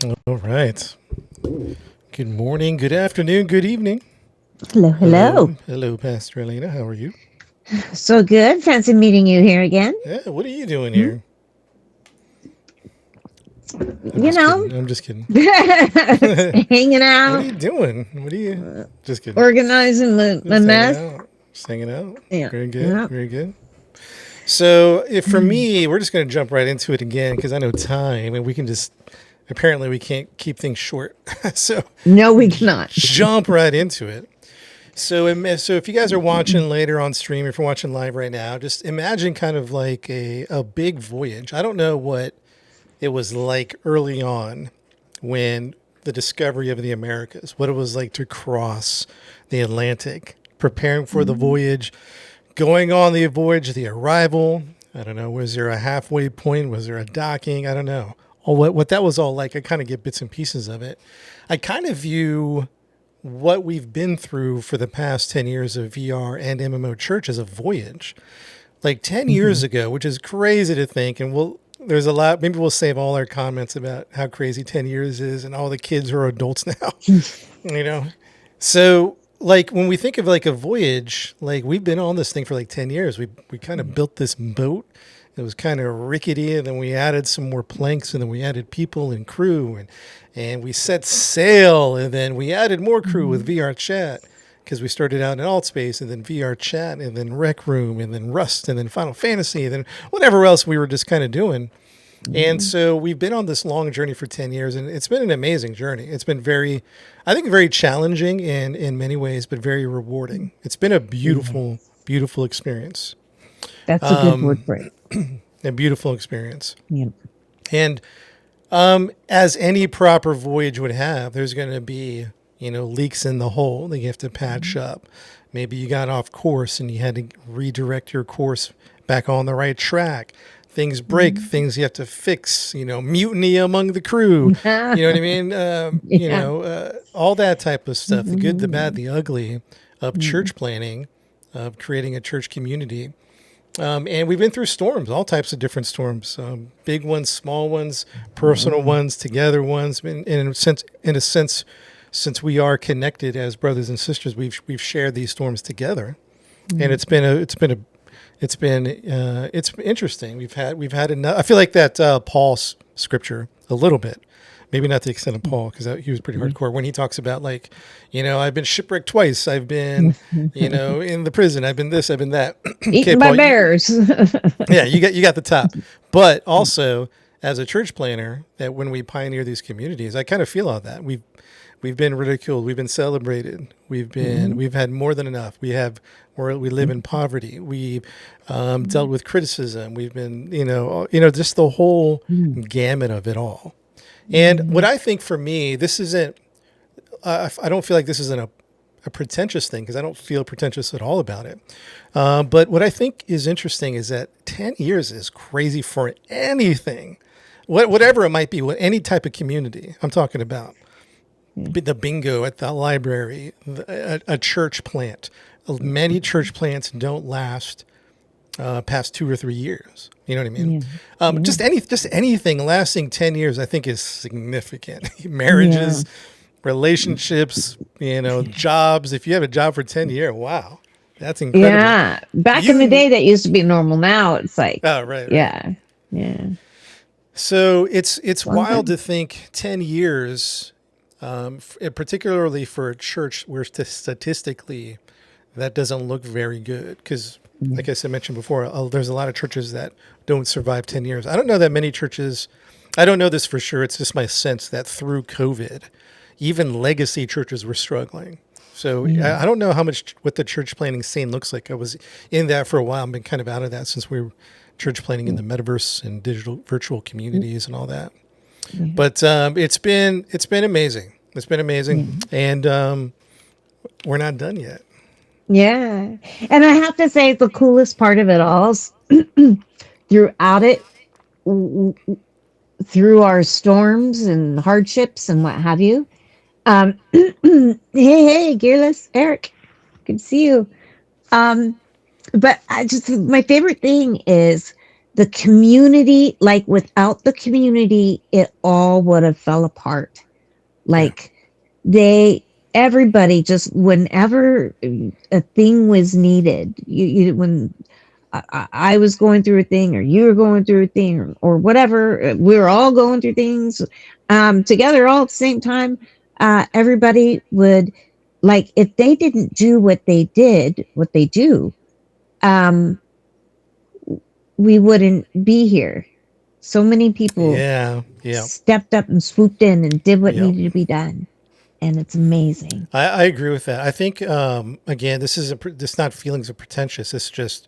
All right. Good morning, good afternoon, good evening. Hello, hello. Hello, Pastor Alina. How are you? So good. Fancy meeting you here again. Yeah, what are you doing Hmm? here? I'm You just know, kidding. I'm just kidding. hanging What are out, you doing? What are you? Just kidding. organizing the Just hanging mess. out. Just hanging out. Yeah, Very good. yeah. Very good. So, if for me, we're just going to jump right into it again because I know time and we can just, apparently, we can't keep things short. So, No, we cannot. jump right into it. So if you guys are watching later on stream, if you're watching live right now, just imagine kind of like a big voyage. I don't know what it was like early on when the discovery of the Americas, what it was like to cross the Atlantic, preparing for the voyage, going on the voyage, the arrival. I don't know. Was there a halfway point? Was there a docking? I don't know. Or what that was all like. I kind of get bits and pieces of it. I kind of view what we've been through for the past 10 years of VR and MMO church as a voyage. Like 10 years Mhm. ago, which is crazy to think. And there's a lot, maybe we'll save all our comments about how crazy 10 years is and all the kids are adults now, you know? So, like, when we think of like a voyage, like we've been on this thing for like 10 years. We kind of built this boat. It was kind of rickety, and then we added some more planks, and then we added people and crew, and we set sail, and then we added more crew with VRChat because we started out in Altspace, and then VRChat, and then Rec Room, and then Rust, and then Final Fantasy, and then whatever else we were just kind of doing. And so we've been on this long journey for 10 years, and it's been an amazing journey. It's been I think, very challenging in many ways, but very rewarding. It's been a beautiful, Yes, beautiful experience. that's a good word for it. A beautiful experience. Yeah. And as any proper voyage would have, there's going to be, leaks in the hull that you have to patch up. Maybe you got off course and you had to redirect your course back on the right track. Things break, things you have to fix, mutiny among the crew. You know what I mean? Yeah. All that type of stuff, the good, the bad, Mhm. the ugly of church planning, of creating a church community. And we've been through storms, all types of different storms, big ones, small ones, personal ones, together ones. In a sense, since we are connected as brothers and sisters, we've shared these storms together, and Mhm. it's been interesting. We've had enough. I feel like that Paul's scripture a little bit, maybe not the extent of Paul because he was pretty hardcore when he talks about like, I've been shipwrecked twice. I've been, in the prison. I've been this. I've been that. Okay, Eaten by Paul. bears. Yeah, you got the top. But also as a church planner, that when we pioneer these communities, I kind of feel all that. We've been ridiculed, we've been celebrated, we've had more than enough. We live in poverty. We've dealt with criticism. We've been, just the whole gamut of it all. And what I think for me, this isn't. I don't feel like this isn't a pretentious thing because I don't feel pretentious at all about it. But what I think is interesting is that 10 years is crazy for anything, whatever it might be, any type of community I'm talking about. The bingo at the library, a church plant. Many church plants don't last past 2 or 3 years. You know what I mean? Yeah. Yeah. Just anything lasting 10 years, I think, is significant. Yeah. Marriages, relationships, jobs. If you have a job for 10 years, wow, that's incredible. Yeah. Back in the You, day, that used to be normal. Now it's like, oh, right, right. yeah. Yeah. So it's Long wild time. to think 10 years, particularly for a church where statistically that doesn't look very good because, like I said, mentioned before, there's a lot of churches that don't survive 10 years. I don't know that many churches, I don't know this for sure. It's just my sense that through COVID, even legacy churches were struggling. So Yeah. I don't know what the church planning scene looks like. I was in that for a while. I've been kind of out of that since we were church planning in the metaverse and digital virtual communities and all that. Yeah. But it's been amazing. It's been Yeah. amazing, and we're not done yet. Yeah. And I have to say, the coolest part of it all is throughout it, w- through our storms and hardships and what have you. Hey, Gearless, Eric, good to see you. Um, but my favorite thing is the community, like without the community, it all would have fell apart. Like everybody just, whenever a thing was needed, when I was going through a thing, or you were going through a thing, or whatever, we were all going through things together all at the same time. Everybody would, like, if they didn't do what they do, um, we wouldn't be here. So many people Yeah. Yeah. stepped up and swooped in and did what Yep. needed to be done. And it's amazing. I agree with that. I think again, this isn't this not feelings of pretentious. It's just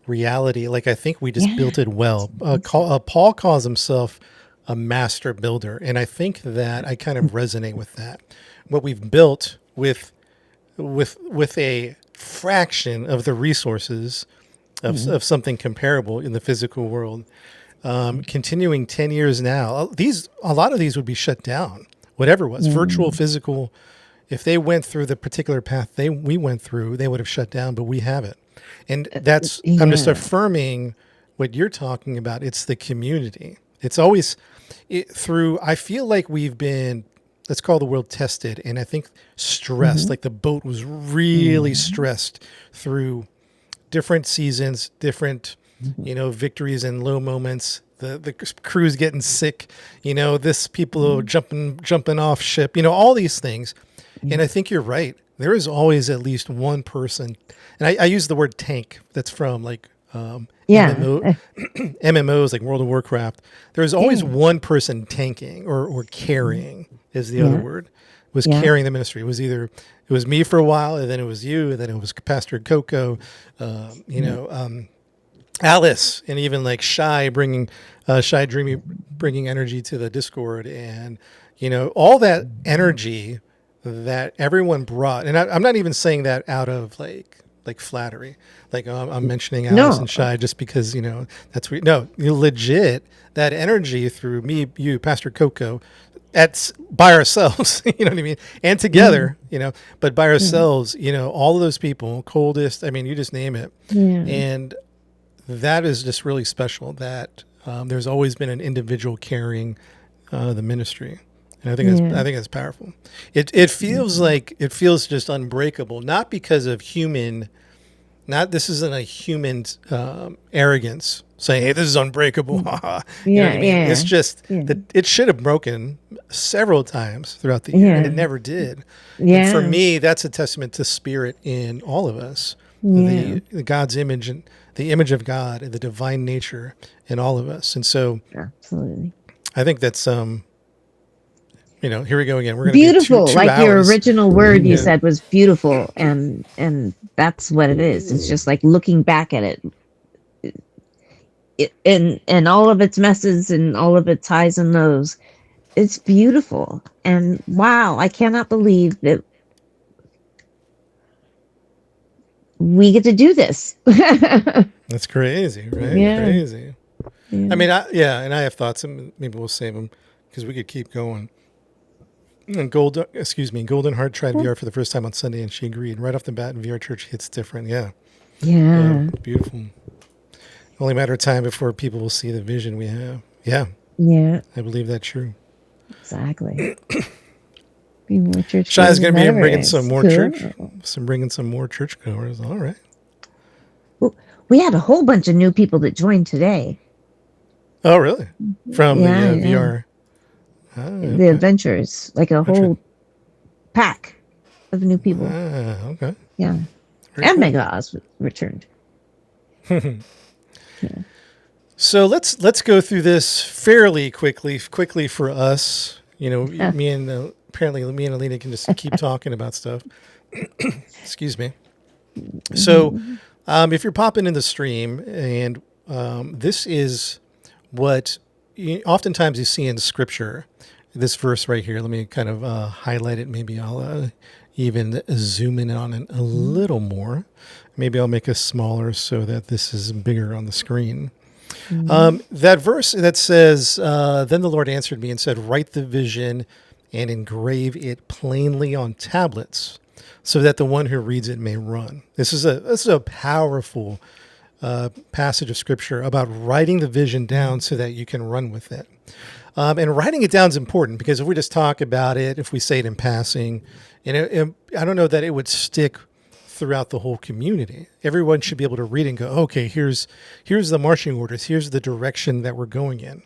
reality. Like I think we just Yeah. built it well. Paul calls himself a master builder, and I think that I kind of resonate with that. What we've built with a fraction of the resources of something comparable in the physical world. Continuing 10 years now, a lot of these would be shut down. Whatever it was, virtual, physical, if they went through the particular path we went through, they would have shut down, but we have it. And I'm just Yeah. affirming what you're talking about. It's the community. It's always through, I feel like we've been, let's call the world tested. And I think stressed, like the boat was really stressed through different seasons, different, victories and low moments. The crew's getting sick, this people are jumping off ship, all these things. And I think you're right. There is always at least one person, and I use the word tank. That's from like Yeah. MMOs like World of Warcraft. There's always one person tanking or carrying is the other word. Was carrying the ministry. It was me for a while, and then it was you, and then it was Pastor Coco, Alice, and even like Shy Dreamy bringing energy to the Discord, and all that energy that everyone brought. And I'm not even saying that out of like flattery. Like I'm mentioning Alice and Shy just because that's no, you legit that energy through me, you, Pastor Coco, by ourselves, you know what I mean, and together, but by ourselves, all of those people, coldest, I mean, you just name it, and that is just really special. That there's always been an individual carrying the ministry, and I think that's powerful. It feels like it feels just unbreakable, not because of human. This isn't a human arrogance saying, "Hey, this is unbreakable." You know what I mean? It's just that it should have broken several times throughout the year, and it never did. And for me, that's a testament to spirit in all of us, the God's image and the image of God and the divine nature in all of us. And so, absolutely, I think that's here we go again. We're going to beautiful. do two like hours. Your original word you said was beautiful, and that's what it is. It's just like looking back at it and all of its messes and all of its highs and lows. It's beautiful, and wow, I cannot believe that we get to do this. That's crazy, right? Yeah. Crazy. I mean, and I have thoughts, and maybe we'll save them because we could keep going. And Golden Heart tried VR for the first time on Sunday, and she agreed. Right off the bat, in VR Church hits different. Yeah. Beautiful. Only matter of time before people will see the vision we have. Yeah. I believe that's true. Exactly. Be more church. Shai's going to be bringing some more bringing some more churchgoers. All right. We had a whole bunch of new people that joined today. Oh, really? From the VR. The adventures, like a whole pack of new people. Okay. Yeah. Very and cool. Mega Oz returned. So let's go through this fairly quickly for us. Me and Alina can just keep talking about stuff. Excuse me. So if you're popping in the stream, and this is what oftentimes you see in Scripture, this verse right here. Let me kind of highlight it. Maybe I'll even zoom in on it a little more. Maybe I'll make it smaller so that this is bigger on the screen. That verse that says, then the Lord answered me and said, write the vision and engrave it plainly on tablets so that the one who reads it may run. This is a powerful passage of scripture about writing the vision down so that you can run with it. And writing it down is important because if we just talk about it, if we say it in passing, I don't know that it would stick throughout the whole community. Everyone should be able to read and go, okay, here's the marching orders. Here's the direction that we're going in.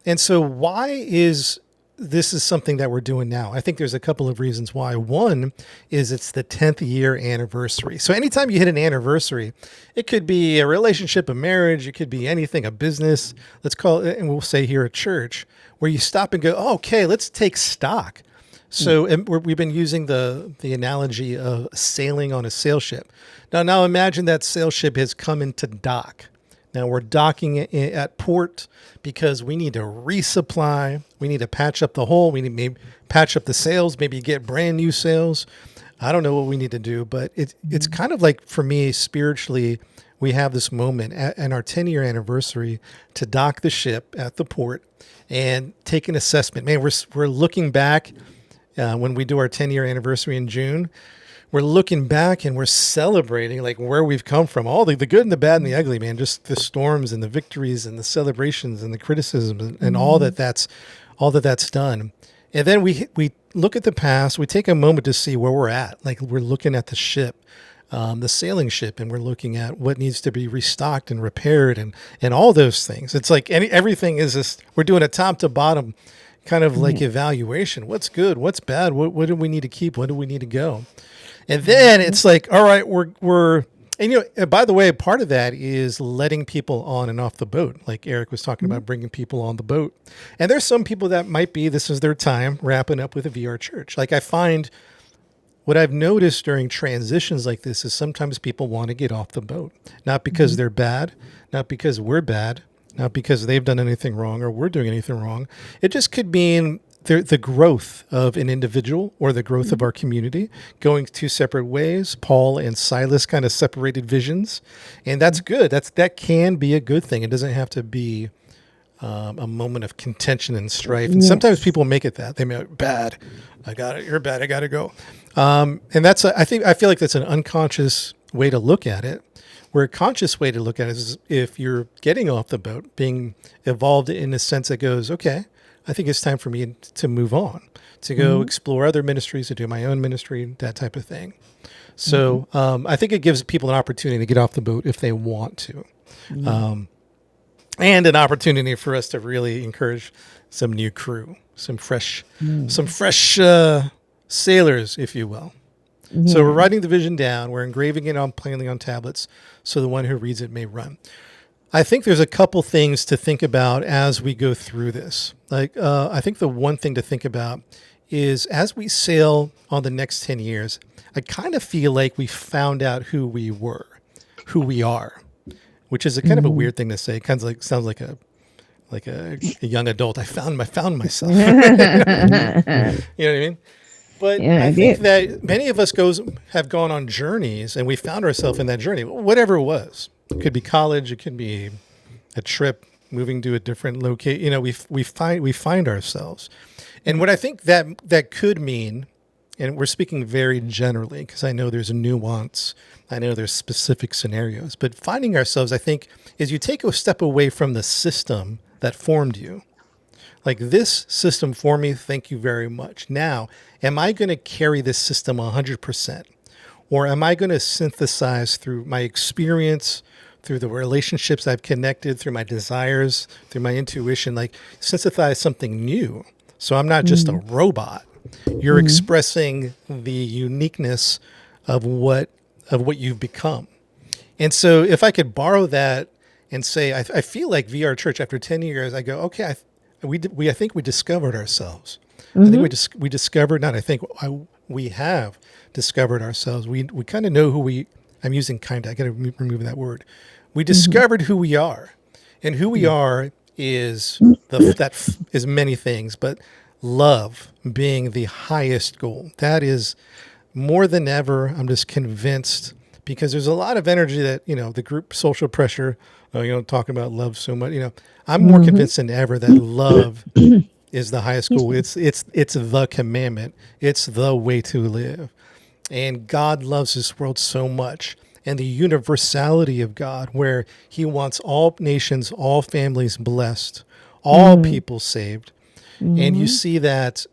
And so why is this is something that we're doing now? I think there's a couple of reasons why. One is it's the 10th year anniversary. So anytime you hit an anniversary, it could be a relationship, a marriage, it could be anything, a business, let's call it, and we'll say here at church, where you stop and go, oh, okay, let's take stock. So and we've been using the analogy of sailing on a sail ship. Now imagine that sail ship has come into dock. Now we're docking at port because we need to resupply. We need to patch up the hole. We need to maybe patch up the sails, maybe get brand new sails. I don't know what we need to do, but it's kind of like, for me, spiritually, we have this moment at our 10-year anniversary to dock the ship at the port and take an assessment. Man, we're looking back when we do our 10-year anniversary in June. We're looking back and we're celebrating like where we've come from, all the good and the bad and the ugly, man, just the storms and the victories and the celebrations and the criticisms and all that's done. And then we look at the past, we take a moment to see where we're at. Like we're looking at the ship, the sailing ship, and we're looking at what needs to be restocked and repaired and all those things. It's like everything is this, we're doing a top to bottom kind of like evaluation. What's good? What's bad? What do we need to keep? What do we need to go? And then it's like, all right, we're, and by the way, part of that is letting people on and off the boat. Like Eric was talking about bringing people on the boat. And there's some people that might be, this is their time wrapping up with a VR church. Like I find what I've noticed during transitions like this is sometimes people want to get off the boat, not because they're bad, not because we're bad, not because they've done anything wrong or we're doing anything wrong. It just could mean the growth of an individual or the growth of our community going two separate ways. Paul and Silas kind of separated visions, and that's good. That can be a good thing. It doesn't have to be a moment of contention and strife. And sometimes people make it that. They make it bad. I got it. You're bad. I got to go. And that's I feel like that's an unconscious way to look at it. Where a conscious way to look at it is if you're getting off the boat, being evolved in a sense that goes, okay, I think it's time for me to move on, to go explore other ministries, to do my own ministry, that type of thing. So I think it gives people an opportunity to get off the boat if they want to. And an opportunity for us to really encourage some new crew, some fresh sailors, if you will. So we're writing the vision down. We're engraving it plainly on tablets so the one who reads it may run. I think there's a couple things to think about as we go through this. Like, I think the one thing to think about is as we sail on the next 10 years, I kind of feel like we found out who we are, which is a kind of a weird thing to say. It kind of like sounds like a young adult. I found myself. You know what I mean? But I think that many of us have gone on journeys and we found ourselves in that journey, whatever it was. It could be college. It could be a trip, moving to a different location. We find ourselves. And what I think that could mean, and we're speaking very generally because I know there's a nuance. I know there's specific scenarios. But finding ourselves, I think, is you take a step away from the system that formed you. Like this system for me, thank you very much. Now, am I going to carry this system 100%? Or am I going to synthesize through my experience, through the relationships I've connected, through my desires, through my intuition, like synthesize something new? So I'm not just a robot. You're expressing the uniqueness of what you've become. And so if I could borrow that and say, I feel like VR Church after 10 years, I go, okay, I think we discovered ourselves. I think we discovered, not I think, we have discovered ourselves. We kind of know I'm using kind of, I got to remove that word. We discovered who we are. And who we are is that is many things, but love being the highest goal. That is more than ever. I'm just convinced because there's a lot of energy that, the group social pressure, talking about love so much, I'm more convinced than ever that love is the highest goal. It's the commandment. It's the way to live. And God loves this world so much. and the universality of God, where he wants all nations, all families blessed, all people saved. And you see that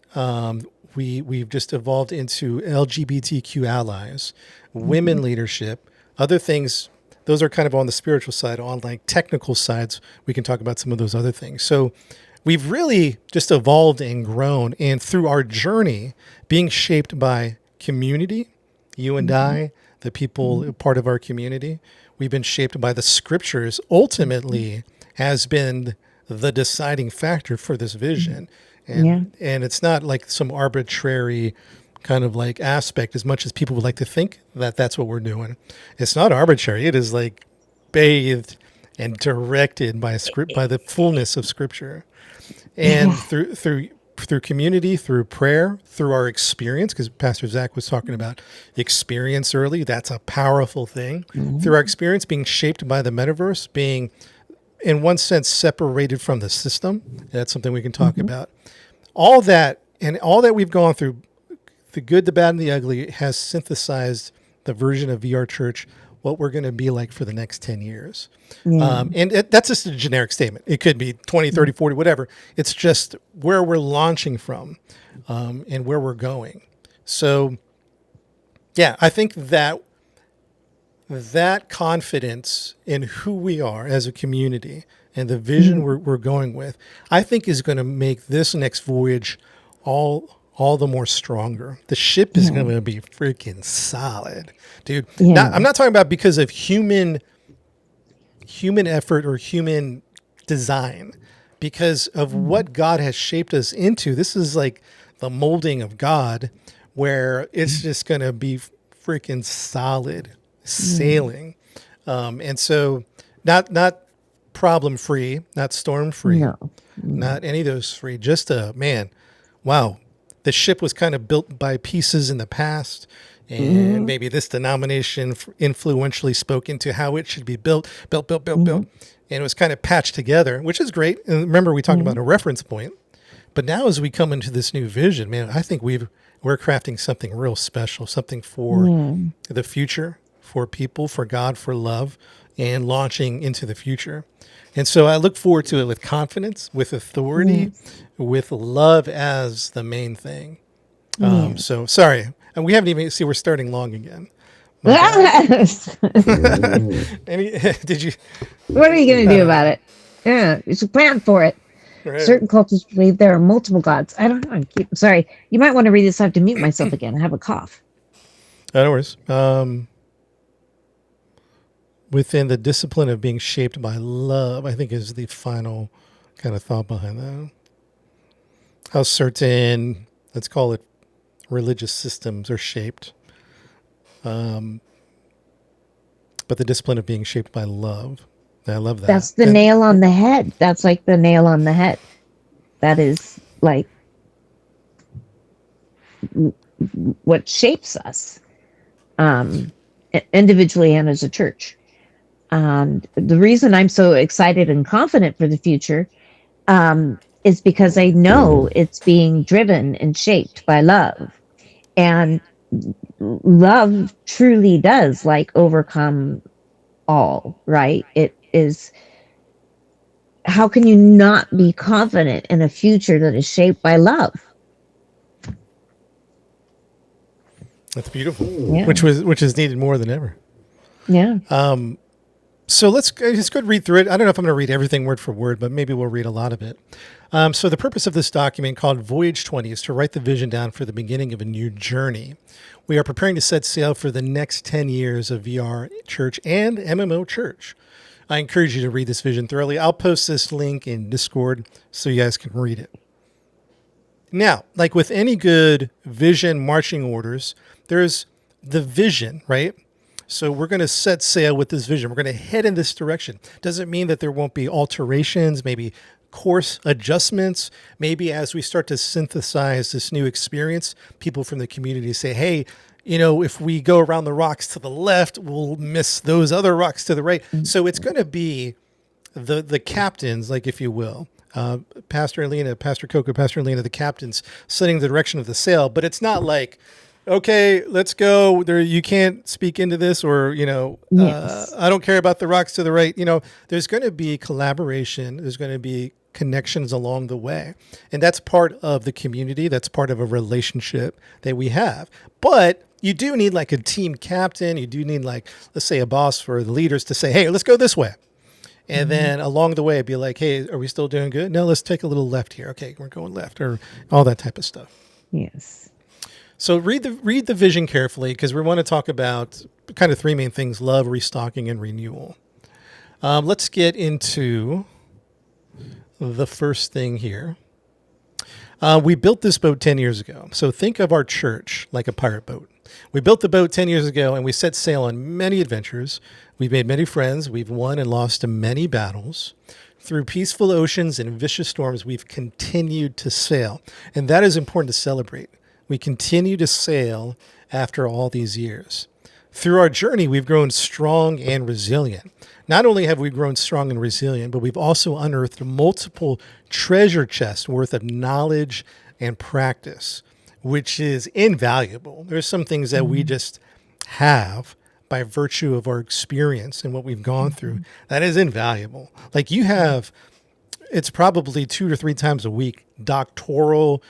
we've just evolved into LGBTQ allies, women leadership, other things. Those are kind of on the spiritual side. On like technical sides, we can talk about some of those other things. So we've really just evolved and grown. And through our journey, being shaped by community, you and I, the people part of our community, we've been shaped by the scriptures, ultimately has been the deciding factor for this vision. And it's not like some arbitrary kind of like aspect, as much as people would like to think that that's what we're doing. It's not arbitrary. It is like bathed and directed by a script, by the fullness of scripture. And through community, through prayer, through our experience, because Pastor Zach was talking about experience early. That's a powerful thing. Through our experience, being shaped by the metaverse, being in one sense separated from the system. That's something we can talk about. All that and all that we've gone through, the good, the bad, and the ugly, has synthesized the version of VR Church, what we're going to be like for the next 10 years. That's just a generic statement. It could be 20, 30, 40, whatever. It's just where we're launching from and where we're going. So, yeah, I think that confidence in who we are as a community and the vision we're going with, I think is going to make this next voyage all the more stronger. The ship is going to be freaking solid, dude. I'm not talking about because of human effort or human design, because of what God has shaped us into. This is like the molding of God, where it's just going to be freaking solid sailing. And so not problem free, not storm free, not any of those free, just wow. The ship was kind of built by pieces in the past, and maybe this denomination influentially spoke into how it should be built, and it was kind of patched together, which is great. And remember, we talked about a reference point, but now as we come into this new vision, man, I think we're crafting something real special, something for the future, for people, for God, for love, and launching into the future. And so I look forward to it with confidence, with authority, with love as the main thing. So sorry. And we haven't even, see, we're starting long again. Did you? What are you going to do about it? Yeah, you should plan for it. Right. Certain cultures believe there are multiple gods. I don't know. Sorry. You might want to read this. I have to mute myself again. I have a cough. No worries. Within the discipline of being shaped by love, I think is the final kind of thought behind that. How certain, let's call it, religious systems are shaped. But the discipline of being shaped by love. I love that. That's the nail on the head. That's like the nail on the head. That is like what shapes us individually and as a church. And the reason I'm so excited and confident for the future is because I know it's being driven and shaped by love. And love truly does like overcome all, right? It is, how can you not be confident in a future that is shaped by love? That's beautiful. Yeah. Which is needed more than ever. Yeah. So let's go read through it. I don't know if I'm going to read everything word for word, but maybe we'll read a lot of it. So the purpose of this document, called Voyage 20, is to write the vision down for the beginning of a new journey. We are preparing to set sail for the next 10 years of VR Church and MMO Church. I encourage you to read this vision thoroughly. I'll post this link in Discord so you guys can read it. Now, like with any good vision marching orders, there's the vision, right? So we're going to set sail with this vision. We're going to head in this direction. Doesn't mean that there won't be alterations, maybe course adjustments. Maybe as we start to synthesize this new experience, people from the community say, hey, if we go around the rocks to the left, we'll miss those other rocks to the right. So it's going to be the captains, like, if you will, Pastor Alina, Pastor Coco, Pastor Alina, the captains setting the direction of the sail. But it's not like okay, let's go. There, you can't speak into this, or Yes. I don't care about the rocks to the right. There's going to be collaboration. There's going to be connections along the way, and that's part of the community. That's part of a relationship that we have. But you do need like a team captain. You do need like, let's say, a boss for the leaders to say, "Hey, let's go this way." And Mhm. then along the way, be like, "Hey, are we still doing good? No, let's take a little left here. Okay, we're going left," or all that type of stuff. Yes. So read the vision carefully, because we want to talk about kind of three main things: love, restocking, and renewal. Let's get into the first thing here. We built this boat 10 years ago. So think of our church like a pirate boat. We built the boat 10 years ago, and we set sail on many adventures. We've made many friends. We've won and lost many battles. Through peaceful oceans and vicious storms, we've continued to sail. And that is important to celebrate. We continue to sail after all these years. Through our journey, we've grown strong and resilient. Not only have we grown strong and resilient, but we've also unearthed multiple treasure chests worth of knowledge and practice, which is invaluable. There's some things that we Mhm. just have by virtue of our experience and what we've gone through Mhm. that is invaluable. Like you have, it's probably 2 to 3 times a week, doctoral,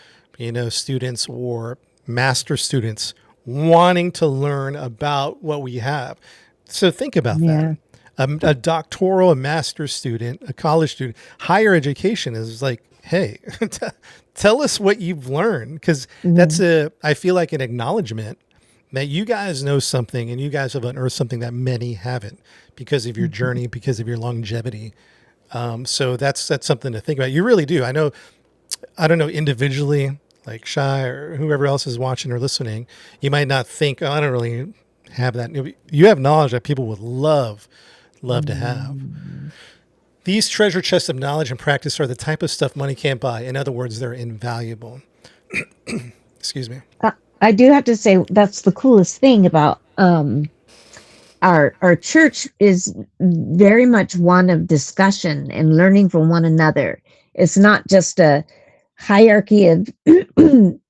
students or master students wanting to learn about what we have. So think about that. Yeah. A doctoral, a master's student, a college student, higher education is like, hey, tell us what you've learned. Because Yeah. I feel like an acknowledgement that you guys know something and you guys have unearthed something that many haven't because of your Mhm. journey, because of your longevity. So that's something to think about. You really do. I don't know individually, like Shy or whoever else is watching or listening, you might not think, oh, I don't really have that. You have knowledge that people would love to have. Mhm. These treasure chests of knowledge and practice are the type of stuff money can't buy. In other words, they're invaluable. Excuse me. Uh, I do have to say that's the coolest thing about our church is very much one of discussion and learning from one another. It's not just a hierarchy of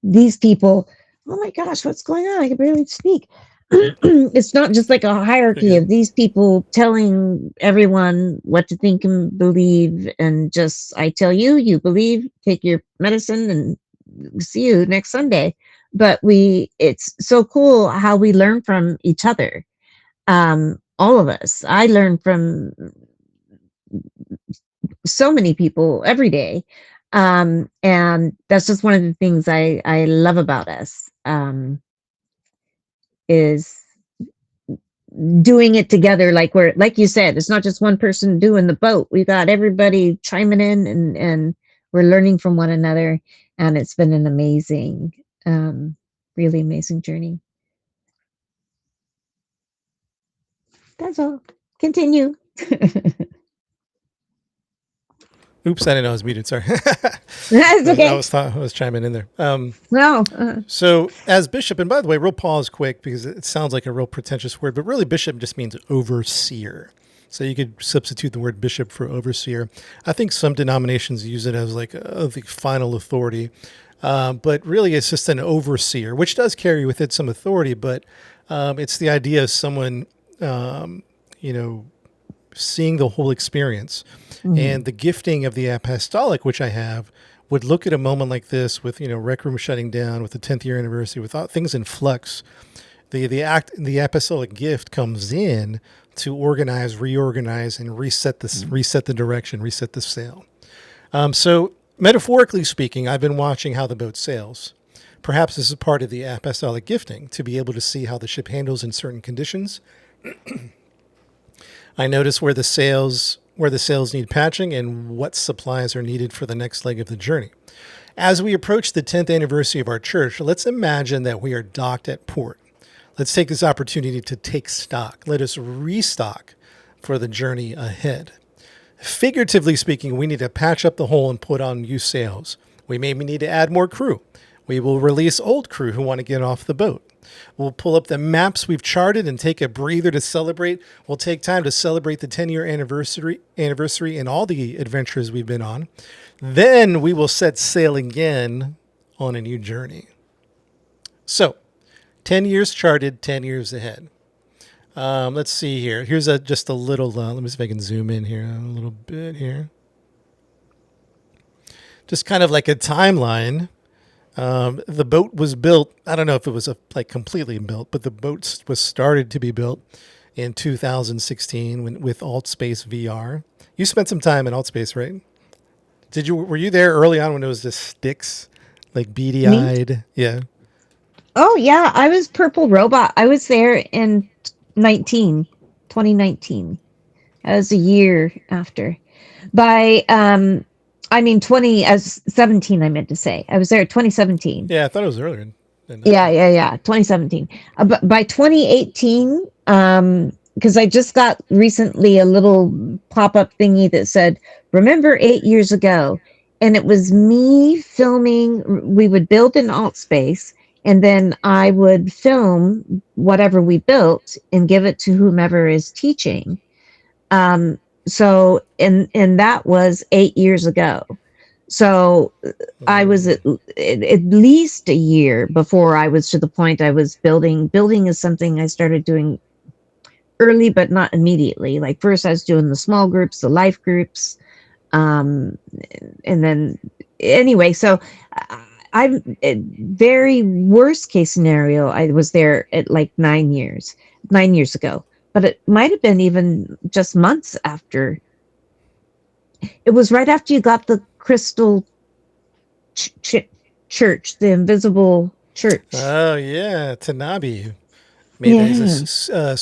these people. Oh my gosh, what's going on? I can barely speak. It's not just like a You're hierarchy good. of these people telling everyone what to think and believe, and just I tell you, you believe, take your medicine, and see you next Sunday. But it's so cool how we learn from each other, all of us. I learn from so many people every day. And that's just one of the things I love about us, is doing it together. Like we're, like you said, it's not just one person doing the boat. We got everybody chiming in, and we're learning from one another. And it's been an amazing, um, really amazing journey. That's all. Continue. Oops, I didn't know I was muted. Sorry. That's okay. I was chiming in there. No. So, as bishop, and by the way, real pause quick because it sounds like a real pretentious word, but really bishop just means overseer. So you could substitute the word bishop for overseer. I think some denominations use it as like the final authority, but really it's just an overseer, which does carry with it some authority. But it's the idea of someone, um, you know, seeing the whole experience. And Mhm. the gifting of the apostolic, which I have, would look at a moment like this with, Rec Room shutting down, with the 10th year anniversary, with all things in flux. The apostolic gift comes in to organize, reorganize, and reset the direction, reset the sail. So metaphorically speaking, I've been watching how the boat sails. Perhaps this is part of the apostolic gifting to be able to see how the ship handles in certain conditions. I notice where the sails need patching and what supplies are needed for the next leg of the journey. As we approach the 10th anniversary of our church, let's imagine that we are docked at port. Let's take this opportunity to take stock. Let us restock for the journey ahead. Figuratively speaking, we need to patch up the hole and put on new sails. We may need to add more crew. We will release old crew who want to get off the boat. We'll pull up the maps we've charted and take a breather to celebrate. We'll take time to celebrate the 10-year anniversary and all the adventures we've been on. Then we will set sail again on a new journey. So, 10 years charted, 10 years ahead. Let's see here. Here's just a little, let me see if I can zoom in here a little bit here. Just kind of like a timeline. The boat was built. I don't know if it was like completely built, but the boat was started to be built in 2016 with AltspaceVR. You spent some time in Altspace, right? Were you there early on when it was just sticks, like beady eyed? Yeah. Oh yeah, I was Purple Robot. I was there in 2019. That was a year after. By I mean 20 as 17 I meant to say. I was there at 2017. Yeah, I thought it was earlier than that. Yeah, 2017. But by 2018 because I just got recently a little pop-up thingy that said, "Remember 8 years ago?" And it was me filming. We would build in AltSpace, and then I would film whatever we built and give it to whomever is teaching. So and that was 8 years ago. So I was at least a year before I was to the point I was building. Building is something I started doing early, but not immediately. Like first I was doing the small groups, the life groups. And then anyway, so I'm very worst case scenario. I was there at like 9 years ago, but it might have been even just months after. It was right after you got the crystal church, the invisible church. Oh yeah, Tanabe made that. He's a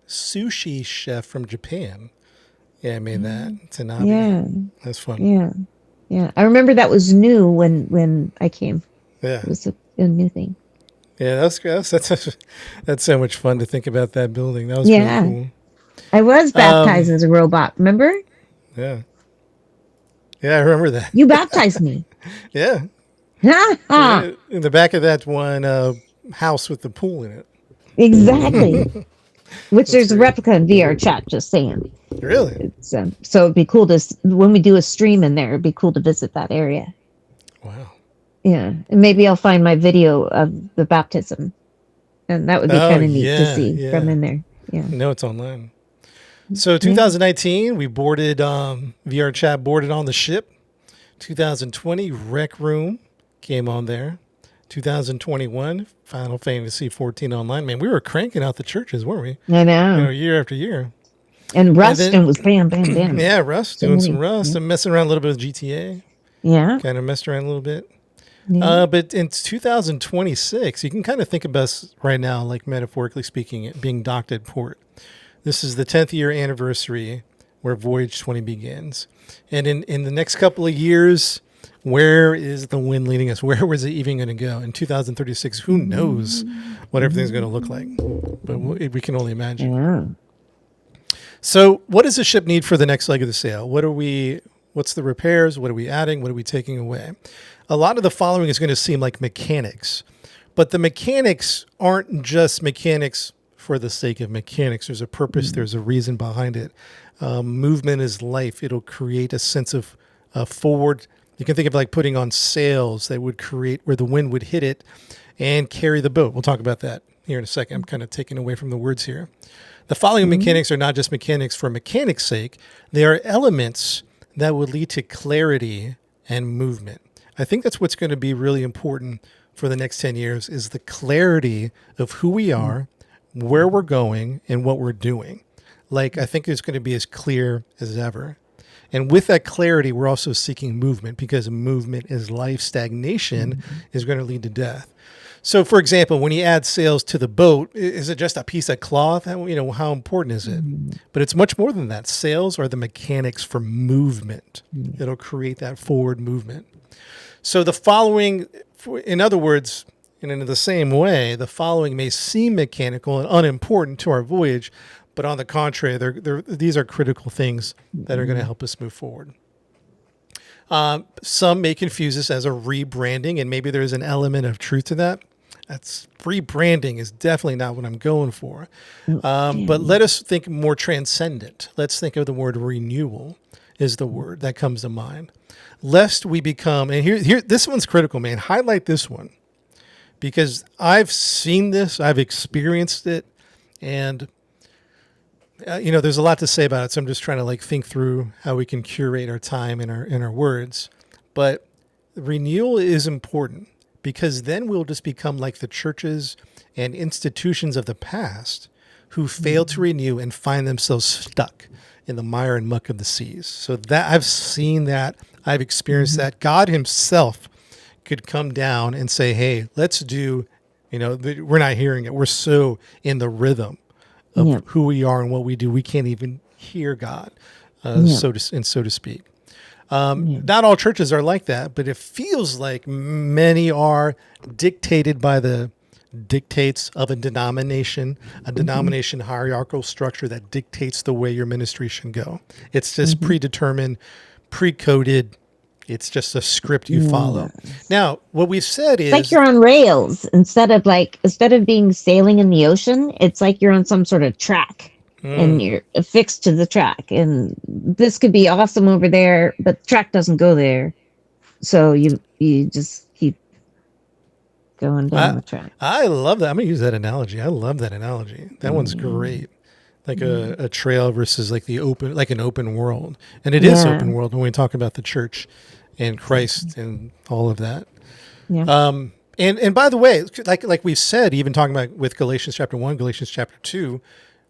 sushi chef from Japan. Yeah, I made that. Tanabe. Yeah, That's fun. yeah. I remember that was new when I came. Yeah, it was a new thing. Yeah, that's so much fun to think about that building. That was really cool. I was baptized as a robot. Remember? Yeah. Yeah, I remember that. You baptized me. Yeah. In the back of that one house with the pool in it. Exactly. Which there's a replica in VRChat, just saying. Really? It's, so it'd be cool to, when we do a stream in there, it'd be cool to visit that area. Wow. Yeah. And maybe I'll find my video of the baptism. And that would be kind of neat to see from in there. Yeah. No, it's online. So 2019, we boarded, VRChat boarded on the ship. 2020, Rec Room came on there. 2021, Final Fantasy XIV Online. Man, we were cranking out the churches, weren't we? I know. Year after year. And Rust was bam, bam, bam. Yeah, Rust, doing some Rust and messing around a little bit with GTA. Yeah. Kind of messed around a little bit. Yeah. But in 2026, you can kind of think of us right now, like metaphorically speaking, it being docked at port. This is the 10th year anniversary where Voyage 20 begins. And in the next couple of years, where is the wind leading us? Where was it even going to go? In 2036, who knows what everything's going to look like? But we can only imagine. Yeah. So what does the ship need for the next leg of the sail? What's the repairs? What are we adding? What are we taking away? A lot of the following is going to seem like mechanics, but the mechanics aren't just mechanics for the sake of mechanics. There's a purpose. There's a reason behind it. Movement is life. It'll create a sense of forward. You can think of like putting on sails that would create where the wind would hit it and carry the boat. We'll talk about that here in a second. I'm kind of taking away from the words here. The following mechanics are not just mechanics for mechanics' sake. They are elements that would lead to clarity and movement. I think that's what's going to be really important for the next 10 years is the clarity of who we are, where we're going, and what we're doing. Like, I think it's going to be as clear as ever. And with that clarity, we're also seeking movement because movement is life. Stagnation is going to lead to death. So, for example, when you add sails to the boat, is it just a piece of cloth? How important is it? But it's much more than that. Sails are the mechanics for movement. It'll create that forward movement. So the following, in other words, and in the same way, the following may seem mechanical and unimportant to our voyage, but on the contrary, these are critical things that are going to help us move forward. Some may confuse this as a rebranding, and maybe there's an element of truth to that. That's rebranding is definitely not what I'm going for. But let us think more transcendent. Let's think of the word renewal is the word that comes to mind. Lest we become, and here, this one's critical, man. Highlight this one. because I've seen this, I've experienced it, and there's a lot to say about it. So I'm just trying to like think through how we can curate our time and our words. But renewal is important because then we'll just become like the churches and institutions of the past who fail to renew and find themselves stuck in the mire and muck of the seas. So that I've seen that, I've experienced that. God himself could come down and say, hey, let's do, we're not hearing it. We're so in the rhythm of Yeah. who we are and what we do. We can't even hear God, Yeah. so to speak. Yeah. Not all churches are like that, but it feels like many are dictated by the dictates of a denomination hierarchical structure that dictates the way your ministry should go. It's just predetermined, pre-coded. It's just a script you follow. Now, what we've said is It's like you're on rails instead of being sailing in the ocean. It's like you're on some sort of track and you're affixed to the track. And this could be awesome over there, but the track doesn't go there. So you just keep going down the track. I love that. I'm going to use that analogy. I love that analogy. That one's great. Like a trail versus like an open world. And it is open world when we talk about the church and Christ and all of that. Yeah. And by the way, like we've said, even talking about with Galatians chapter 1, Galatians chapter 2,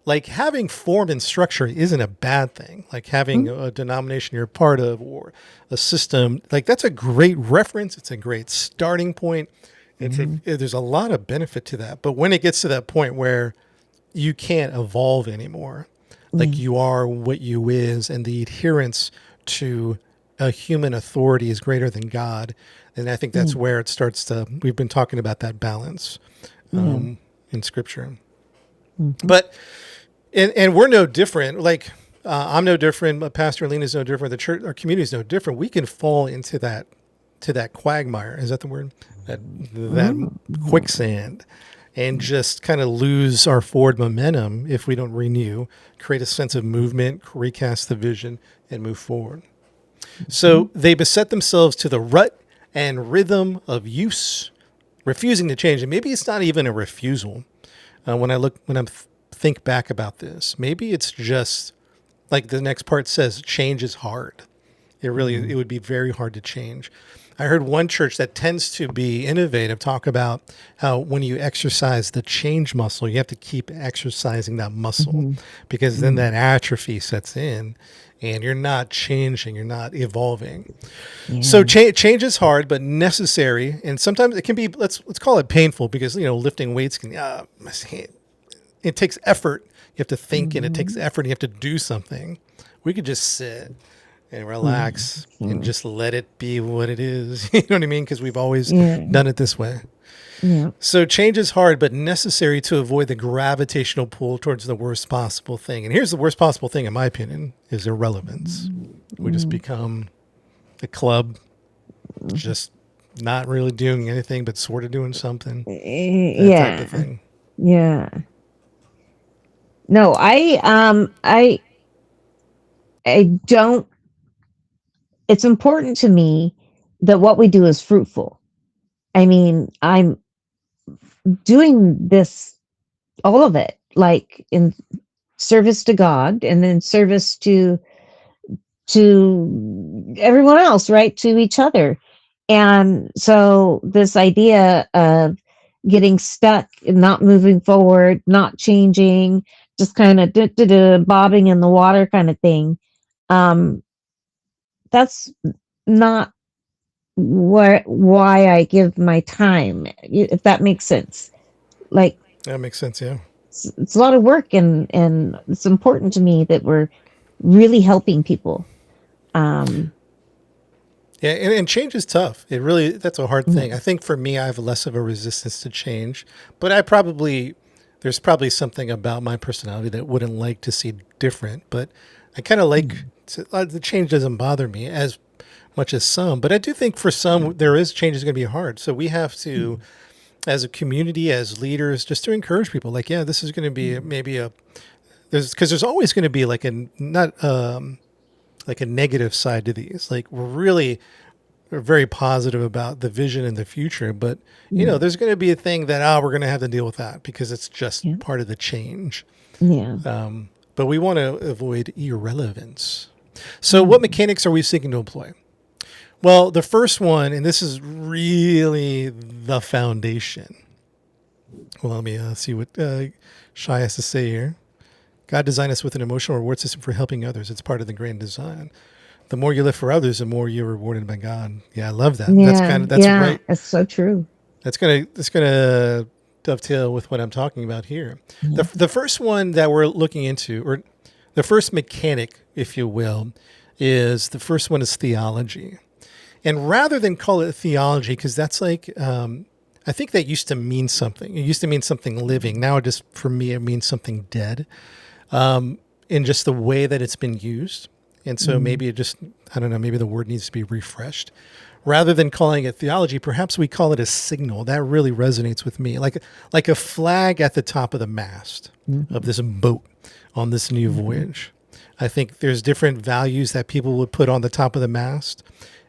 like having form and structure isn't a bad thing. Like having a denomination you're a part of or a system, like that's a great reference. It's a great starting point. There's a lot of benefit to that. But when it gets to that point where you can't evolve anymore, like you are what you is, and the adherence to a human authority is greater than God, and I think that's where it starts to. We've been talking about that balance in Scripture, but and we're no different. Like I'm no different. Pastor Alina is no different. The church, our community is no different. We can fall into that quagmire. Is that the word? That quicksand. And just kind of lose our forward momentum if we don't renew, create a sense of movement, recast the vision, and move forward. So they beset themselves to the rut and rhythm of use, refusing to change. And maybe it's not even a refusal. When I think back about this, maybe it's just like the next part says, change is hard. It would be very hard to change. I heard one church that tends to be innovative talk about how when you exercise the change muscle, you have to keep exercising that muscle because then that atrophy sets in and you're not changing, you're not evolving. So change is hard, but necessary. And sometimes it can be, let's call it painful because, lifting weights it takes effort. You have to think and it takes effort and you have to do something. We could just sit and relax and just let it be what it is. You know what I mean? Because we've always done it this way. Yeah. So change is hard, but necessary to avoid the gravitational pull towards the worst possible thing. And here's the worst possible thing, in my opinion, is irrelevance. We just become a club, just not really doing anything, but sort of doing something. That type of thing. Yeah. No, I don't. It's important to me that what we do is fruitful. I mean, I'm doing this, all of it, like in service to God and then service to everyone else, right? To each other. And so this idea of getting stuck and not moving forward, not changing, just kind of bobbing in the water kind of thing. That's not why I give my time, if that makes sense. Like That makes sense, yeah. it's a lot of work, and it's important to me that we're really helping people. Yeah, and change is tough. That's a hard thing. I think for me, I have less of a resistance to change, but there's probably something about my personality that wouldn't like to see different, but I kind of the change doesn't bother me as much as some, but I do think for some, change is going to be hard. So we have to, as a community, as leaders, just to encourage people like, yeah, this is going to be there's always going to be like a negative side to these. Like we're really are very positive about the vision in the future, but Yeah. there's going to be a thing that we're going to have to deal with that because it's just Yeah. part of the change. Yeah. But we want to avoid irrelevance. So, what mechanics are we seeking to employ? Well, the first one, and this is really the foundation. Well, let me see what Shai has to say here. God designed us with an emotional reward system for helping others. It's part of the grand design. The more you live for others, the more you're rewarded by God. Yeah, I love that. Yeah. That's Yeah. right. It's so true. That's gonna dovetail with what I'm talking about here. Yeah. The first one that we're looking into, or the first mechanic, if you will, is theology. And rather than call it theology, because that's like, I think that used to mean something. It used to mean something living. Now, for me, it means something dead, in just the way that it's been used. And so maybe I don't know, maybe the word needs to be refreshed. Rather than calling it theology, perhaps we call it a signal. That really resonates with me. Like a flag at the top of the mast of this boat on this new voyage. I think there's different values that people would put on the top of the mast.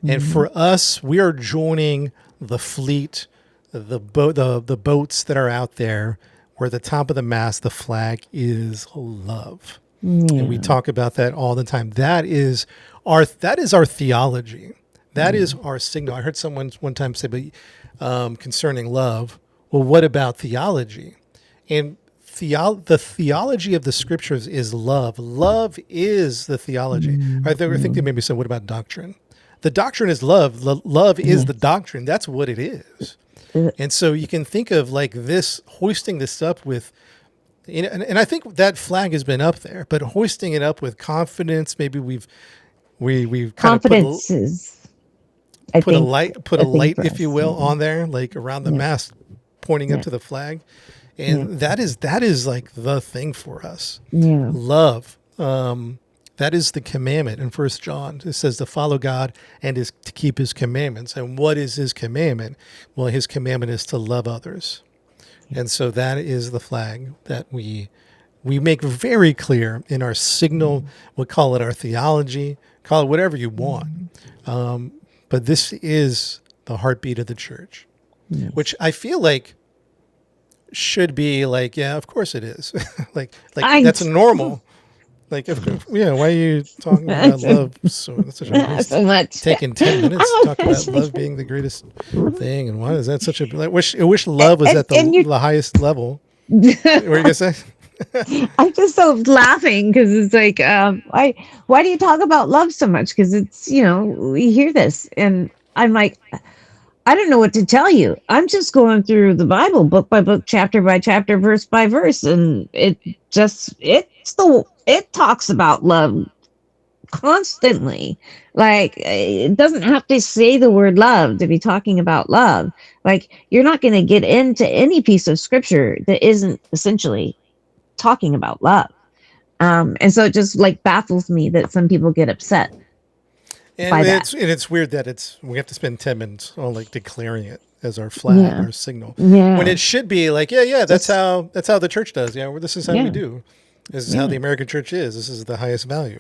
And for us, we are joining the fleet, the boats that are out there where the top of the mast, the flag is love. And we talk about that all the time. That is our theology. That is our signal. I heard someone one time say, but concerning love, well, what about theology? And the theology of the scriptures is love. Love is the theology. I think they maybe said, what about doctrine? The doctrine is love. Love is the doctrine. That's what it is. And so you can think of like this, hoisting this up with, and I think that flag has been up there, but hoisting it up with confidence. Maybe we've kind of Confidence is, I put a think, light, for if you us. will, on there, like around the mast, pointing up to the flag, and that is like the thing for us. Yeah. Love. That is the commandment in 1 John. It says to follow God and is to keep his commandments. And what is his commandment? Well, his commandment is to love others. And so that is the flag that we make very clear in our signal. We'll call it our theology, call it whatever you want. But this is the heartbeat of the church, which I feel like should be like, yeah, of course it is. like that's normal. Like, why are you talking about love? So that's such a waste. So much. Taking 10 minutes to talk about love being the greatest thing, and why is that such a? I wish love was at the highest level. What were you gonna say? I'm just so laughing because it's like, why do you talk about love so much? Because it's, we hear this, and I'm like, I don't know what to tell you. I'm just going through the Bible book by book, chapter by chapter, verse by verse, and it talks about love constantly. Like, it doesn't have to say the word love to be talking about love. Like, you're not going to get into any piece of scripture that isn't essentially talking about love. And so it just like baffles me that some people get upset. And it's weird that we have to spend 10 minutes on like declaring it as our flag, our signal. When it should be like, that's how the church does. Yeah, this is how we do. This is how the American church is. This is the highest value.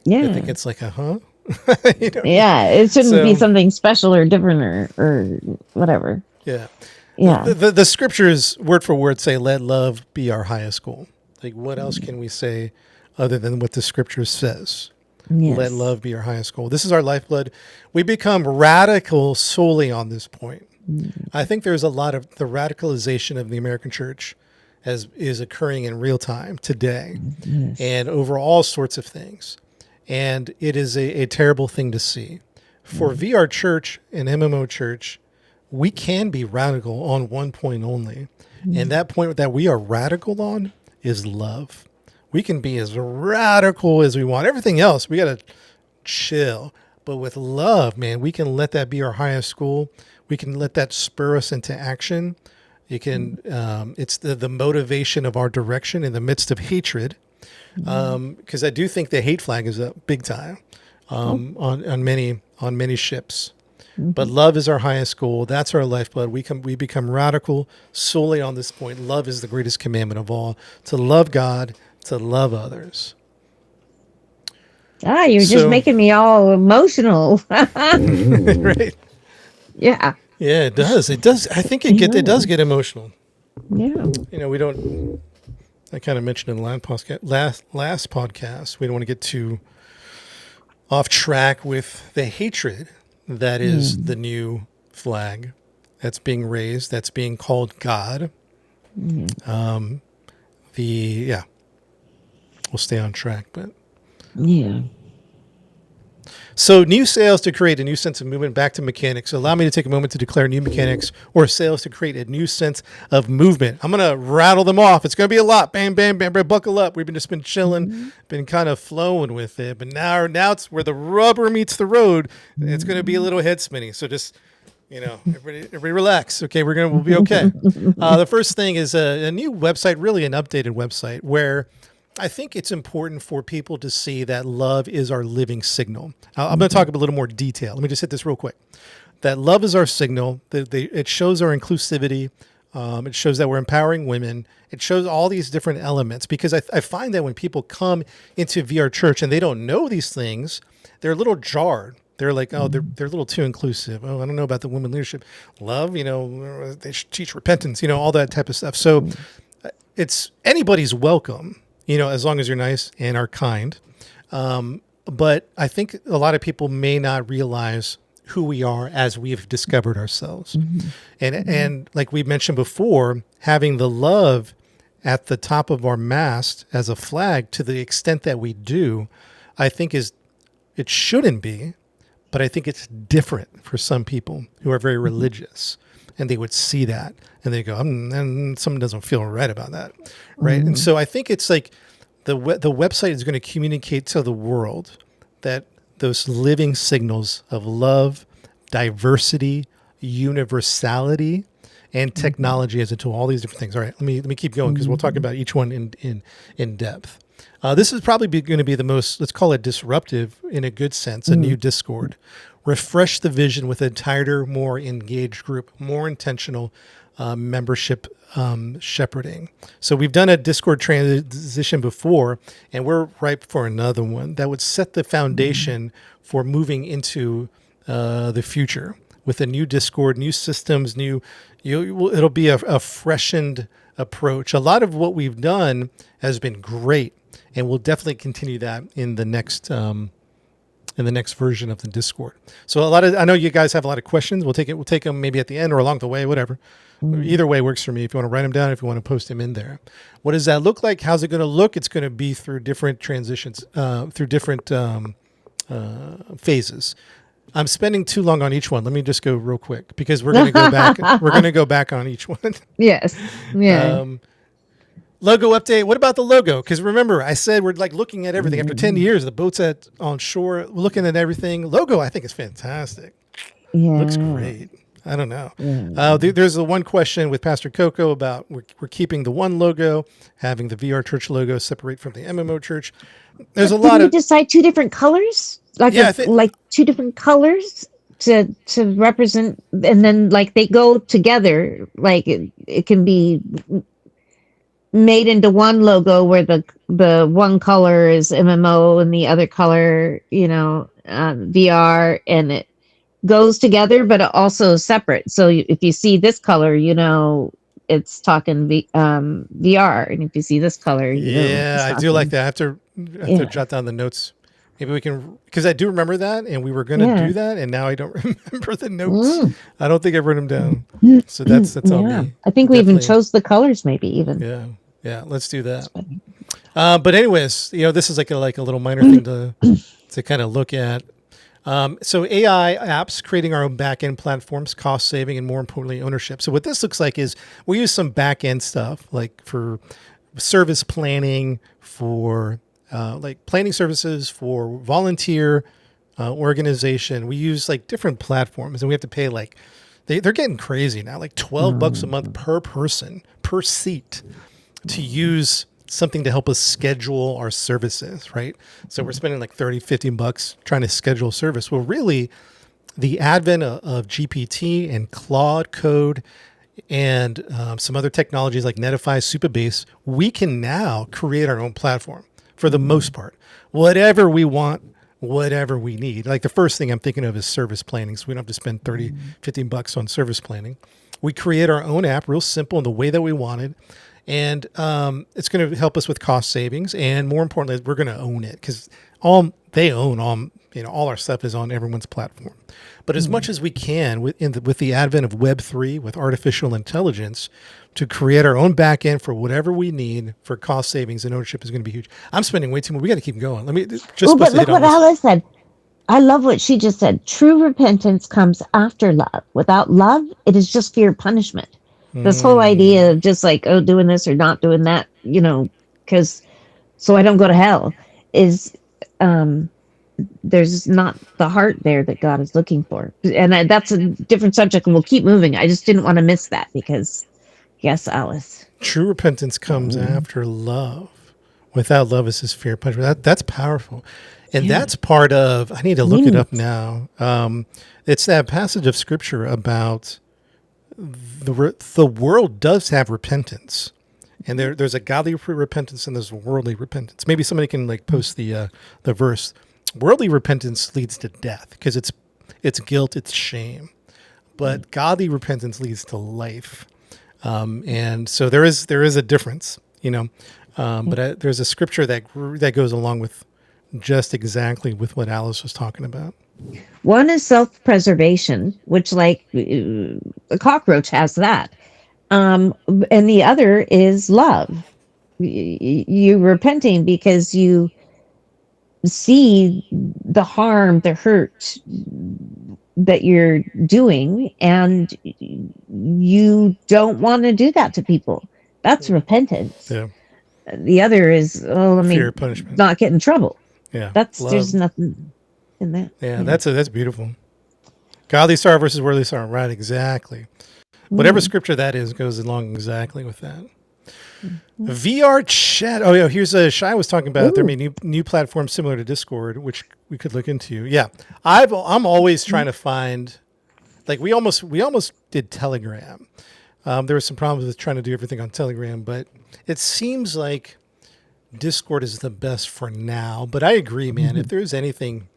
I think it's like Yeah, it shouldn't be something special or different or whatever. Yeah. Yeah. The scriptures word for word say, let love be our highest goal. Like, what else can we say other than what the scripture says? Yes. Let love be our highest goal. This is our lifeblood. We become radical solely on this point. I think there's a lot of the radicalization of the American church is occurring in real time today, and over all sorts of things. And it is a terrible thing to see. For VR church and MMO church, we can be radical on one point only. And that point that we are radical on is love. We can be as radical as we want. Everything else, we got to chill. But with love, man, we can let that be our highest goal. We can let that spur us into action. You can, it's the motivation of our direction in the midst of hatred. Because I do think the hate flag is up big time on many ships. But love is our highest goal. That's our lifeblood. We become radical solely on this point. Love is the greatest commandment of all. To love God, to love others. You're just So, making me all emotional. right? Yeah. Yeah, it does. It does. I think it Yeah. does get emotional. Yeah. We don't. I kind of mentioned in the last podcast, we don't want to get too off track with the hatred that is Mm. the new flag that's being raised, that's being called God. Mm. Yeah, we'll stay on track, but. Yeah. So new sales to create a new sense of movement. Back to mechanics. Allow me to take a moment to declare new mechanics or sales to create a new sense of movement. I'm going to rattle them off. It's going to be a lot. Bam, bam, bam, bam. Buckle up. We've been chilling, Mm-hmm. been kind of flowing with it. But now it's where the rubber meets the road. It's going to be a little head spinning. So just everybody relax. Okay, we'll be okay. The first thing is a new website, really an updated website where I think it's important for people to see that love is our living signal. I'm going to talk a little more detail. Let me just hit this real quick. That love is our signal. It shows our inclusivity. It shows that we're empowering women. It shows all these different elements because I find that when people come into VR Church and they don't know these things, they're a little jarred. They're like, oh, they're a little too inclusive. Oh, I don't know about the women leadership. Love, they should teach repentance, all that type of stuff. So it's anybody's welcome, as long as you're nice and are kind. But I think a lot of people may not realize who we are as we've discovered ourselves. And like we mentioned before, having the love at the top of our mast as a flag to the extent that we do, I think it shouldn't be, but I think it's different for some people who are very religious. And they would see that and they go, and something doesn't feel right about that. Right. And so I think it's like the website is going to communicate to the world that those living signals of love, diversity, universality, and technology as into all these different things. All right, let me keep going because we'll talk about each one in depth. This is probably going to be the most, let's call it disruptive in a good sense, a new Discord. Refresh the vision with a tighter, more engaged group, more intentional membership shepherding. So we've done a Discord transition before, and we're ripe for another one that would set the foundation for moving into the future with a new Discord, new systems, it'll be a freshened approach. A lot of what we've done has been great, and we'll definitely continue that in the next version of the Discord. So I know you guys have a lot of questions. We'll take them maybe at the end or along the way, whatever. Either way works for me. If you want to write them down, if you want to post them in there. What does that look like? How's it going to look? It's going to be through different transitions, through different phases. I'm spending too long on each one. Let me just go real quick because we're going to go back. We're going to go back on each one. Yes. Yeah. Logo update. What about the logo? Because remember, I said we're like looking at everything. After 10 years, the boat's on shore, we're looking at everything. Logo, I think is fantastic. Yeah. Looks great. I don't know. Yeah. There's the one question with Pastor Coco about we're keeping the one logo, having the VR Church logo separate from the MMO Church. There's a lot Did we of decide two different colors? Like like two different colors to represent, and then like they go together. Like it can be made into one logo where the one color is MMO and the other color, VR, and it goes together, but it also separate. So if you see this color, it's talking VR, and if you see this color, it's I talking. do like that. I have to jot down the notes. Maybe we can, because I do remember that, and we were going to do that, and now I don't remember the notes. I don't think I've written them down. So that's on me. I think we even chose the colors, maybe even. Yeah. Let's do that. But anyways, this is like a little minor thing to kind of look at. So AI apps, creating our own back-end platforms, cost saving, and more importantly, ownership. So what this looks like is we use some back-end stuff like for service planning, for like planning services, for volunteer organization. We use like different platforms, and we have to pay like they're getting crazy now, like $12 a month per person per seat to use something to help us schedule our services, right? So we're spending like $30-$50 trying to schedule service. Well, really, the advent of GPT and Claude Code and some other technologies like Netify, Supabase, we can now create our own platform for the most part. Whatever we want, whatever we need. Like the first thing I'm thinking of is service planning. So we don't have to spend 30, 15 bucks on service planning. We create our own app, real simple in the way that we wanted. And it's going to help us with cost savings. And more importantly, we're going to own it because they own all our stuff is on everyone's platform. But as much as we can with the advent of Web3, with artificial intelligence, to create our own back end for whatever we need for cost savings and ownership is going to be huge. I'm spending way too much. We got to keep going. Let me just. But look what Alice said. I love what she just said. True repentance comes after love. Without love, it is just fear punishment. This whole idea of just like, oh, doing this or not doing that, because so I don't go to hell is there's not the heart there that God is looking for. And that's a different subject and we'll keep moving. I just didn't want to miss that because, yes, Alice. True repentance comes after love. Without love is this fear punishment. That's powerful. And that's part of, I need to look it up now. It's that passage of scripture about the world does have repentance. And there's a godly repentance and there's worldly repentance. Maybe somebody can like post the verse. Worldly repentance leads to death because it's guilt, it's shame. But godly repentance leads to life. And so there is a difference, but there's a scripture that goes along with just exactly with what Alice was talking about. One is self-preservation, which like a cockroach has that. And the other is love. You repenting because you see the harm, the hurt that you're doing, and you don't want to do that to people. That's repentance. Yeah. The other is, fear punishment, not get in trouble. Yeah. There's nothing in that. Yeah. That's beautiful. Godly sorrow versus worldly sorrow. Right. Exactly. Whatever scripture that is goes along exactly with that. VR chat. Oh yeah, here's a Shai was talking about. There may be new platforms similar to Discord, which we could look into. Yeah, I'm always trying to find. Like we almost did Telegram. There were some problems with trying to do everything on Telegram, but it seems like Discord is the best for now. But I agree, man. If there's anything,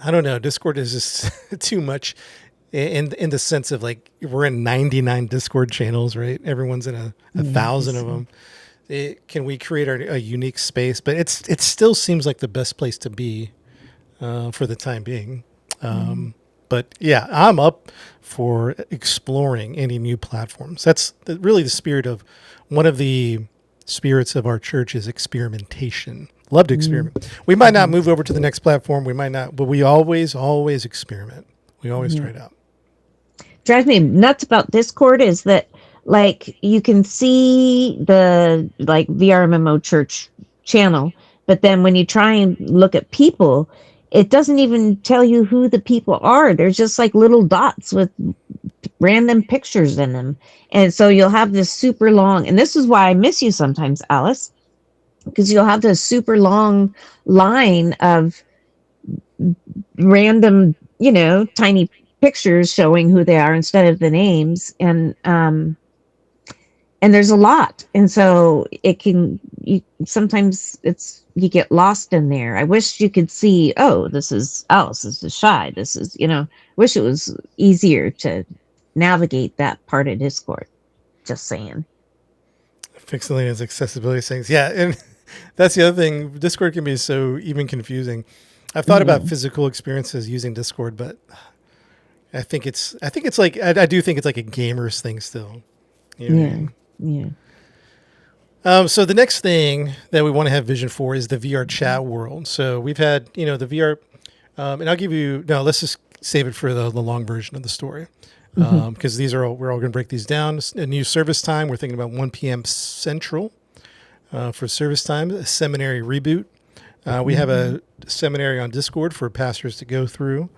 I don't know. Discord is just too much. In the sense of like we're in 99 Discord channels, right? Everyone's in a 1,000 of them. Can we create a unique space? But it still seems like the best place to be for the time being. But yeah, I'm up for exploring any new platforms. That's really the spirit of one of the spirits of our church is experimentation. Love to experiment. We might not move over to the next platform. We might not, but we always experiment. We always try it out. Drives me nuts about Discord is that like you can see the like VR MMO church channel, but then when you try and look at people, it doesn't even tell you who the people are. There's just like little dots with random pictures in them. And so you'll have this super long, and this is why I miss you sometimes, Alice, because you'll have this super long line of random, tiny pictures showing who they are instead of the names, and there's a lot, and so sometimes you get lost in there. I wish you could see, oh, this is Alice, this is Shai, this is wish it was easier to navigate that part of Discord. Just saying. Fixing those accessibility things, yeah, and that's the other thing. Discord can be so even confusing. I've thought about physical experiences using Discord, but I think it's like I do think it's like a gamer's thing still. Yeah. So the next thing that we want to have vision for is the VR chat world. So we've had the VR, and I'll give you let's just save it for the long version of the story because we're all going to break these down. A new service time. We're thinking about 1 p.m. Central for service time. A seminary reboot. We have a seminary on Discord for pastors to go through.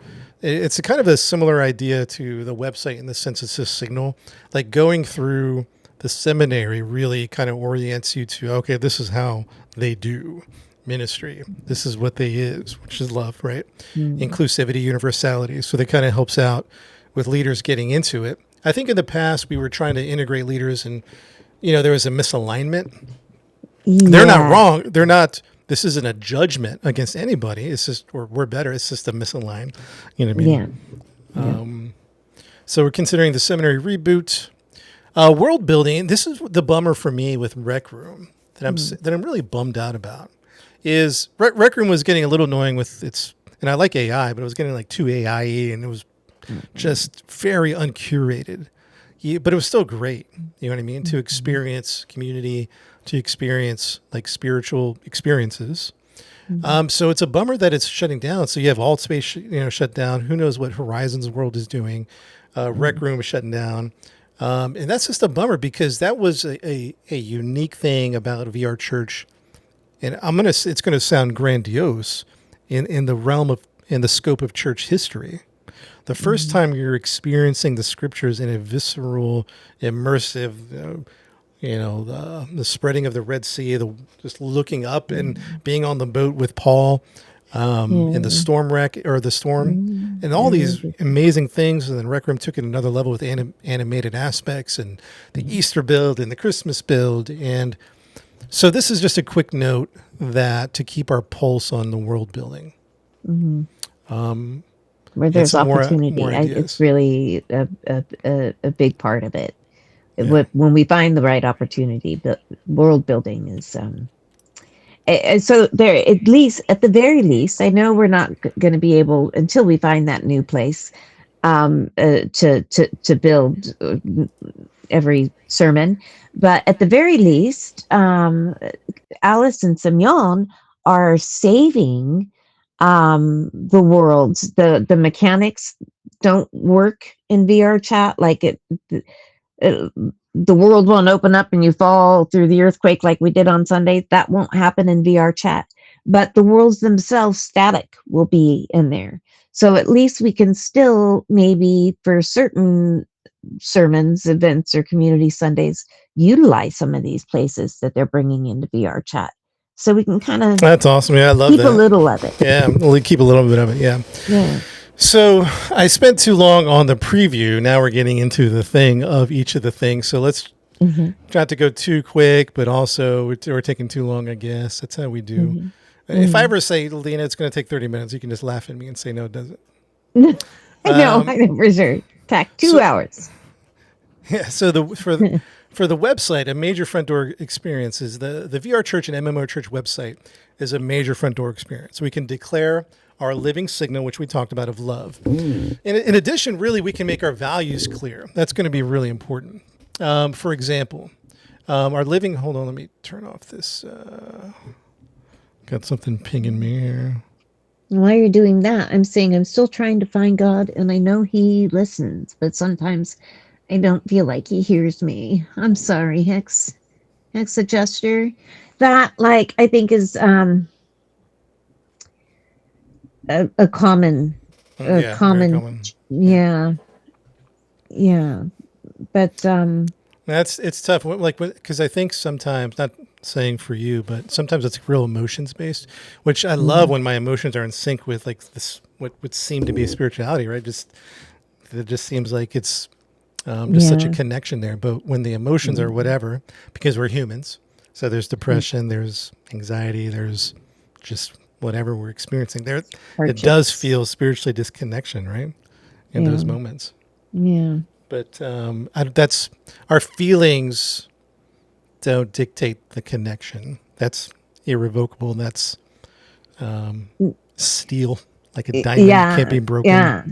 It's a kind of a similar idea to the website in the sense it's a signal. Like going through the seminary really kind of orients you to, okay, this is how they do ministry. This is what they is, which is love, right? Inclusivity, universality. So that kind of helps out with leaders getting into it. I think in the past we were trying to integrate leaders and, there was a misalignment. Yeah. They're not wrong. They're this isn't a judgment against anybody. It's just, or we're better. It's just a misaligned. You know what I Yeah. mean? So we're considering the seminary reboot. World building. This is the bummer for me with Rec Room that I'm really bummed out about. Is Rec Room was getting a little annoying with its, and I like AI, but it was getting like too AI, and it was just very uncurated. But it was still great. You know what I mean? To experience community, to experience like spiritual experiences. So it's a bummer that it's shutting down. So you have AltspaceVR, shut down. Who knows what Horizons World is doing? Rec Room is shutting down. And that's just a bummer because that was a unique thing about VR Church. And it's gonna sound grandiose in the realm of, in the scope of church history. The first time you're experiencing the scriptures in a visceral, immersive, the spreading of the Red Sea, just looking up and being on the boat with Paul, in the storm wreck or the storm, and all these amazing things. And then Rec Room took it another level with animated aspects and the Easter build and the Christmas build. And so this is just a quick note that to keep our pulse on the world building. Where there's more opportunity, ideas. it's really a big part of it. Yeah. When we find the right opportunity, the world building is. So there, at the very least, I know we're not going to be able until we find that new place to build every sermon, but at the very least, Alice and Simeon are saving the worlds. The mechanics don't work in VRChat like it. The world won't open up and you fall through the earthquake like we did on Sunday. That won't happen in VRChat. But the worlds themselves, static, will be in there. So at least we can still, maybe for certain sermons, events, or community Sundays, utilize some of these places that they're bringing into VRChat. So we can kind of That's awesome. Yeah, I love keep that. a little of it. Yeah, we'll keep a little bit of it. Yeah. Yeah. So I spent too long on the preview. Now we're getting into the thing of each of the things. So let's not to go too quick, but also we're taking too long, I guess. That's how we do. If I ever say, Lena, it's going to take 30 minutes, you can just laugh at me and say, no, it doesn't. I know, for sure. Tack 2 hours. Yeah. So for the website, a major front door experience is the VR Church and MMO Church website is a major front door experience. We can declare our living signal, which we talked about, of love. In addition, really, we can make our values clear. That's going to be really important. For example, our living, hold on, let me turn off this. Got something pinging me here. While you're doing that, I'm saying I'm still trying to find God, and I know He listens, but sometimes I don't feel like He hears me. I'm sorry, Hex Adjuster. That, I think is a common, Very common. yeah. But It's tough. Because I think sometimes, not saying for you, but sometimes it's real emotions based, which I love when my emotions are in sync with this, what would seem to be spirituality, right? It just seems like it's such a connection there. But when the emotions are whatever, because we're humans, so there's depression, there's anxiety, there's just whatever we're experiencing there. It does feel spiritually disconnection, right? In those moments. Yeah. But that's our feelings don't dictate the connection. That's irrevocable. That's steel, like a diamond can't be broken. Yeah.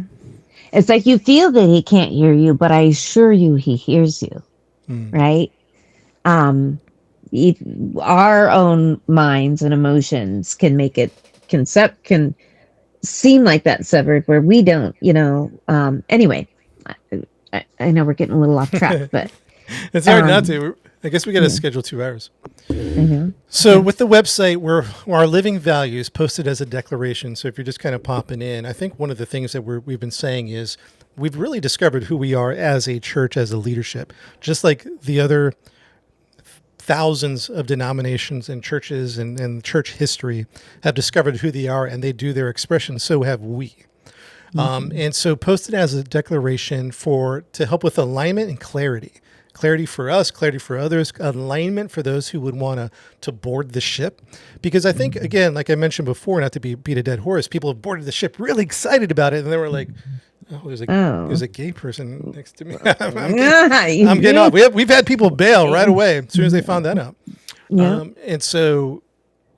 It's like you feel that He can't hear you, but I assure you He hears you, right? Our own minds and emotions can make it can seem like that severed where we don't, anyway, I know we're getting a little off track, but it's hard not to. I guess we got to schedule 2 hours. I know. So with the website, we're our living values posted as a declaration. So if you're just kind of popping in, I think one of the things that we've been saying is we've really discovered who we are as a church, as a leadership, just like the other thousands of denominations and churches and church history have discovered who they are and they do their expression. So have we. And so posted as a declaration to help with alignment and clarity. clarity for us, clarity for others, alignment for those who would want to board the ship. Because I think, again, like I mentioned before, not to beat a dead horse, people have boarded the ship really excited about it, and they were like, "Oh, there's a gay person next to me." I'm getting off. We've had people bail right away as soon as they found that out. Yeah. And so,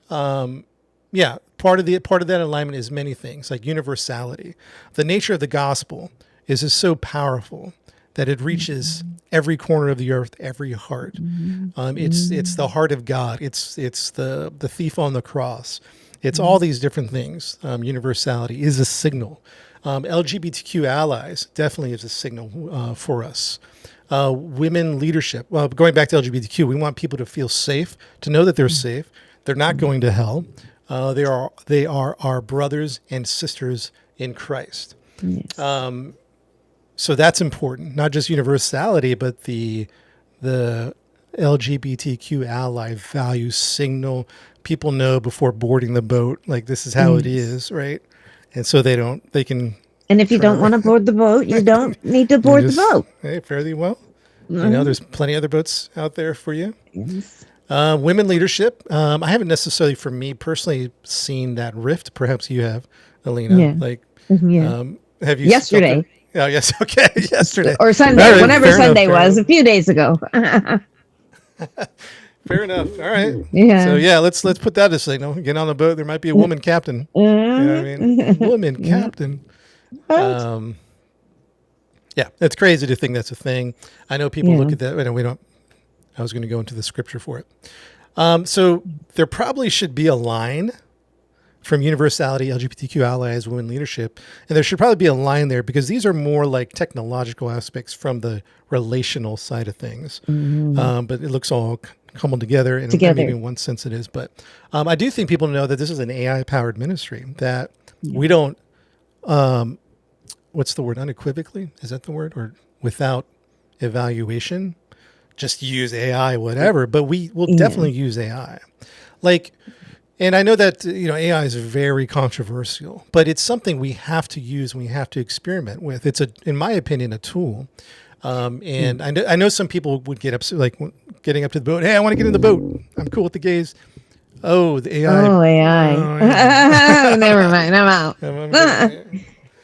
yeah, part of that alignment is many things, like universality. The nature of the gospel is just so powerful that it reaches every corner of the earth, every heart. It's the heart of God. It's the thief on the cross. It's all these different things. Universality is a signal. LGBTQ allies definitely is a signal for us. Women leadership. Well, going back to LGBTQ, we want people to feel safe, to know that they're safe. They're not going to hell. They are our brothers and sisters in Christ. Yes. So that's important. Not just universality, but the LGBTQ ally values signal. People know before boarding the boat, like this is how it is, right? And so they can. And if you don't want to board the boat, you don't need to board the boat. Hey, fairly well. You know, there's plenty of other boats out there for you. Yes. Women leadership. I haven't necessarily, for me personally, seen that rift. Perhaps you have, Alina. Yeah. Like, Yeah. have you? Yesterday. Oh, yes. Okay. Yesterday. Or Sunday, All right, whenever fair Sunday enough, was, a few days ago. Fair enough. All right. Yeah. So yeah, let's put that as a signal. Get on the boat. There might be a woman captain. You know what I mean? Woman captain. Yeah, it's crazy to think that's a thing. I know people look at that. We don't. I was going to go into the scripture for it. So there probably should be a line from universality, LGBTQ allies, women leadership, and there should probably be a line there because these are more like technological aspects from the relational side of things. But it looks all coupled together, and maybe in one sense it is. But I do think people know that this is an AI-powered ministry, that we don't, what's the word, unequivocally? Is that the word? Or without evaluation? Just use AI, whatever. But we will definitely use AI. Like, and I know that, AI is very controversial, but it's something we have to use and we have to experiment with. It's, in my opinion, a tool. And I know some people would get upset, like getting up to the boat. Hey, I want to get in the boat. I'm cool with the gays. Oh, the AI. Oh, AI. Oh, yeah. Never mind. I'm out.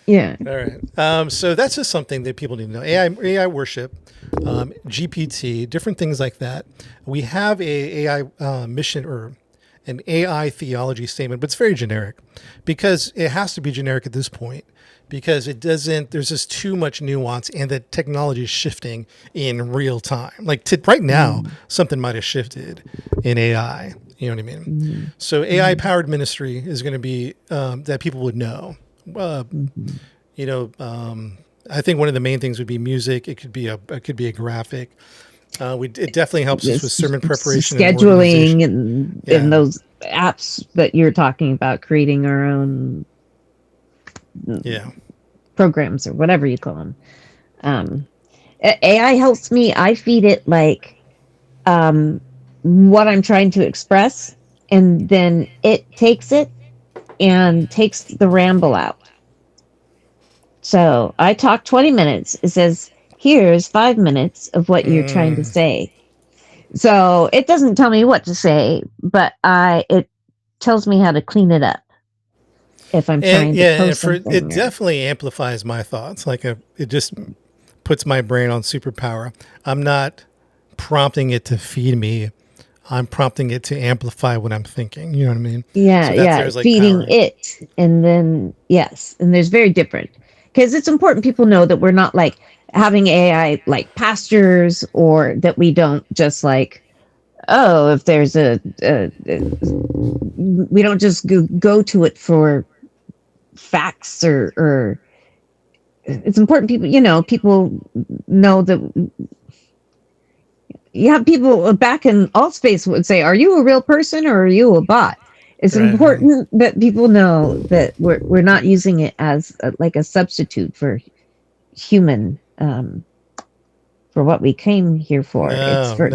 Yeah. All right. So that's just something that people need to know. AI worship, GPT, different things like that. We have a AI mission or an AI theology statement, but it's very generic because it has to be generic at this point because there's just too much nuance and the technology is shifting in real time. Like right now, something might have shifted in AI. You know what I mean? So AI powered ministry is going to be that people would know. I think one of the main things would be music. It could be a graphic. It definitely helps us with sermon preparation, scheduling, and those apps that you're talking about, creating our own programs or whatever you call them. AI helps me. I feed it like what I'm trying to express, and then it takes it and takes the ramble out. So I talk 20 minutes. It says, here's 5 minutes of what you're trying to say. So it doesn't tell me what to say, but it tells me how to clean it up if I'm trying to post something. It definitely amplifies my thoughts. Like it just puts my brain on superpower. I'm not prompting it to feed me. I'm prompting it to amplify what I'm thinking. You know what I mean? Yeah, so feeding power. it. And then, and there's very different. Because it's important people know that we're not like having AI like pastors, or that we don't just like, oh, if there's we don't just go to it for facts or it's important people know that. You have people back in Altspace would say, are you a real person or are you a bot? It's important that people know that we're not using it as like a substitute for human, for what we came here for. It's for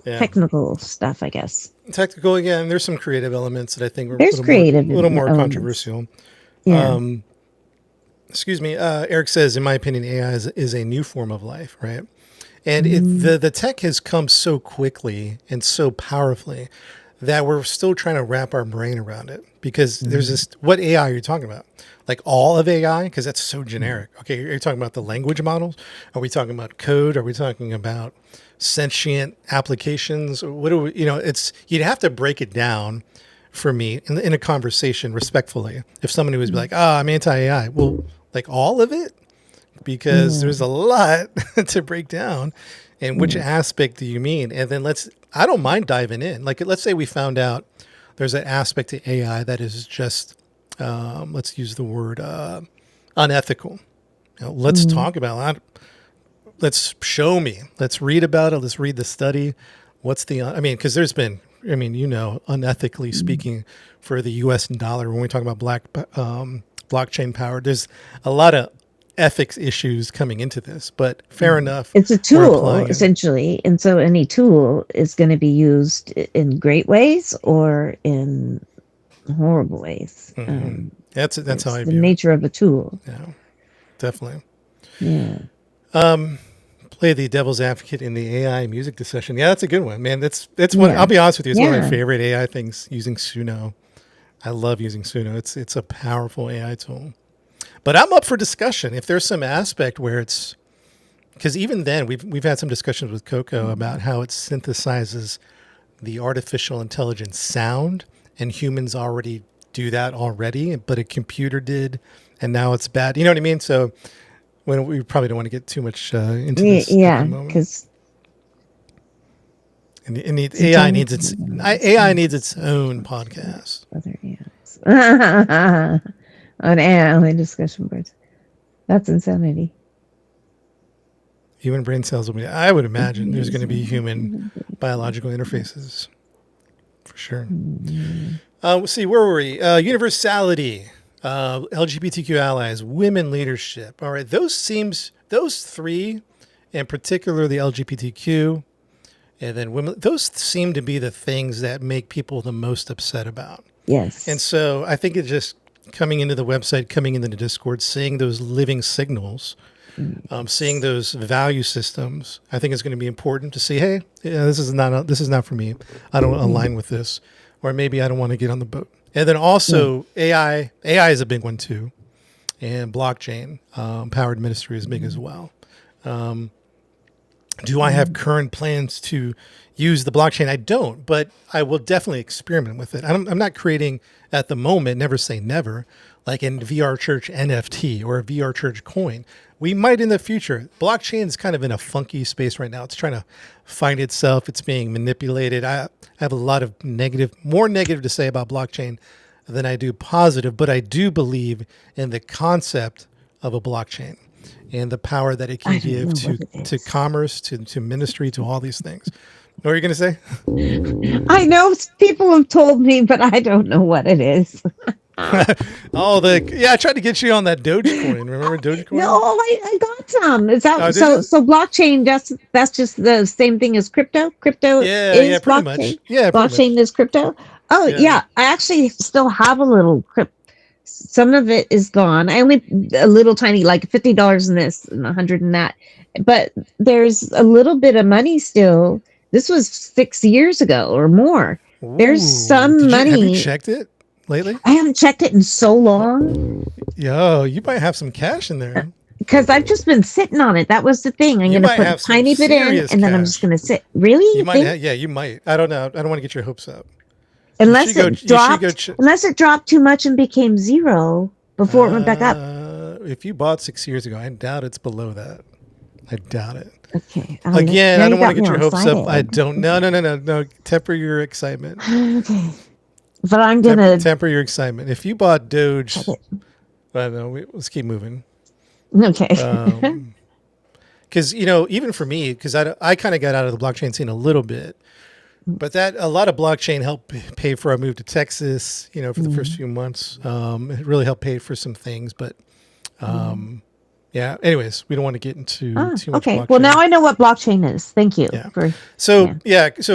technical stuff, I guess. Technical, again, there's some creative elements that I think are a little more controversial. Excuse me. Eric says, in my opinion, AI is a new form of life, right? And the tech has come so quickly and so powerfully that we're still trying to wrap our brain around it, because there's this, what AI are you talking about? Like all of AI? Because that's so generic. Okay, you're talking about the language models? Are we talking about code? Are we talking about sentient applications? Or what do we, it's, you'd have to break it down for me in a conversation respectfully. If someone who was like, I'm anti-AI, well, like all of it? Because there's a lot to break down. And which aspect do you mean? And then I don't mind diving in. Like, let's say we found out there's an aspect to AI that is just, let's use the word unethical. Let's talk about it. Let's show me. Let's read about it. Let's read the study. Because there's been, unethically speaking, for the U.S. dollar, when we talk about blockchain power, there's a lot of ethics issues coming into this, but fair enough. It's a tool essentially, and so any tool is going to be used in great ways or in horrible ways. That's how I view the nature of a tool. Yeah, definitely. Yeah. Play the devil's advocate in the AI music discussion. Yeah, that's a good one, man. That's one. I'll be honest with you, it's one of my favorite AI things. Using Suno, I love using Suno. It's a powerful AI tool. But I'm up for discussion if there's some aspect where it's, because even then we've had some discussions with Coco about how it synthesizes the artificial intelligence sound, and humans already do that already, but a computer did, and now it's bad. You know what I mean? So when we probably don't want to get too much into this. Yeah, because AI needs its own podcast. Other AIs. On AI only discussion boards. That's insanity. Human brain cells will be, I would imagine there's going to be human biological interfaces for sure. Let's see, where were we? Universality, LGBTQ allies, women leadership. All right, those three, in particular the LGBTQ, and then women, those seem to be the things that make people the most upset about. Yes. And so I think it just, coming into the website, coming into the Discord, seeing those living signals, seeing those value systems, I think it's going to be important to see, hey, this is not for me. I don't align with this, or maybe I don't want to get on the boat. And then also AI is a big one too, and blockchain powered ministry is big as well. Do I have current plans to use the blockchain? I don't, but I will definitely experiment with it. I'm not creating at the moment, never say never, like in VRChurch NFT or a VRChurch coin. We might in the future. Blockchain is kind of in a funky space right now. It's trying to find itself. It's being manipulated. I have a lot of more negative to say about blockchain than I do positive, but I do believe in the concept of a blockchain and the power that it can give to commerce, to ministry, to all these things. What are you going to say? I know people have told me, but I don't know what it is. I tried to get you on that Dogecoin. Remember Dogecoin? No, I got some. Is that so? Blockchain, that's just the same thing as crypto. Crypto is pretty blockchain. Much. Yeah, blockchain is crypto. Oh yeah, I actually still have a little crypto. Some of it is gone. I only a little tiny, like $50 in this and 100 in that. But there's a little bit of money still. This was 6 years ago or more. Ooh, there's some money. Have you checked it lately? I haven't checked it in so long. Yo, you might have some cash in there. Because I've just been sitting on it. That was the thing. I'm going to put a tiny bit in, and then I'm just going to sit. Really? You might. You might. I don't know. I don't want to get your hopes up. Unless it dropped too much and became zero before it went back up. If you bought 6 years ago, I doubt it's below that. I doubt it. Okay. Again, I don't want to get your hopes up. I don't. No. Temper your excitement. Okay. But I'm gonna temper your excitement. If you bought Doge, I don't know. Let's keep moving. Okay. Because even for me, because I kind of got out of the blockchain scene a little bit. But a lot of blockchain helped pay for our move to Texas, for the first few months. It really helped pay for some things. But anyways, we don't want to get into too much blockchain. Well, now I know what blockchain is. Thank you. Yeah. So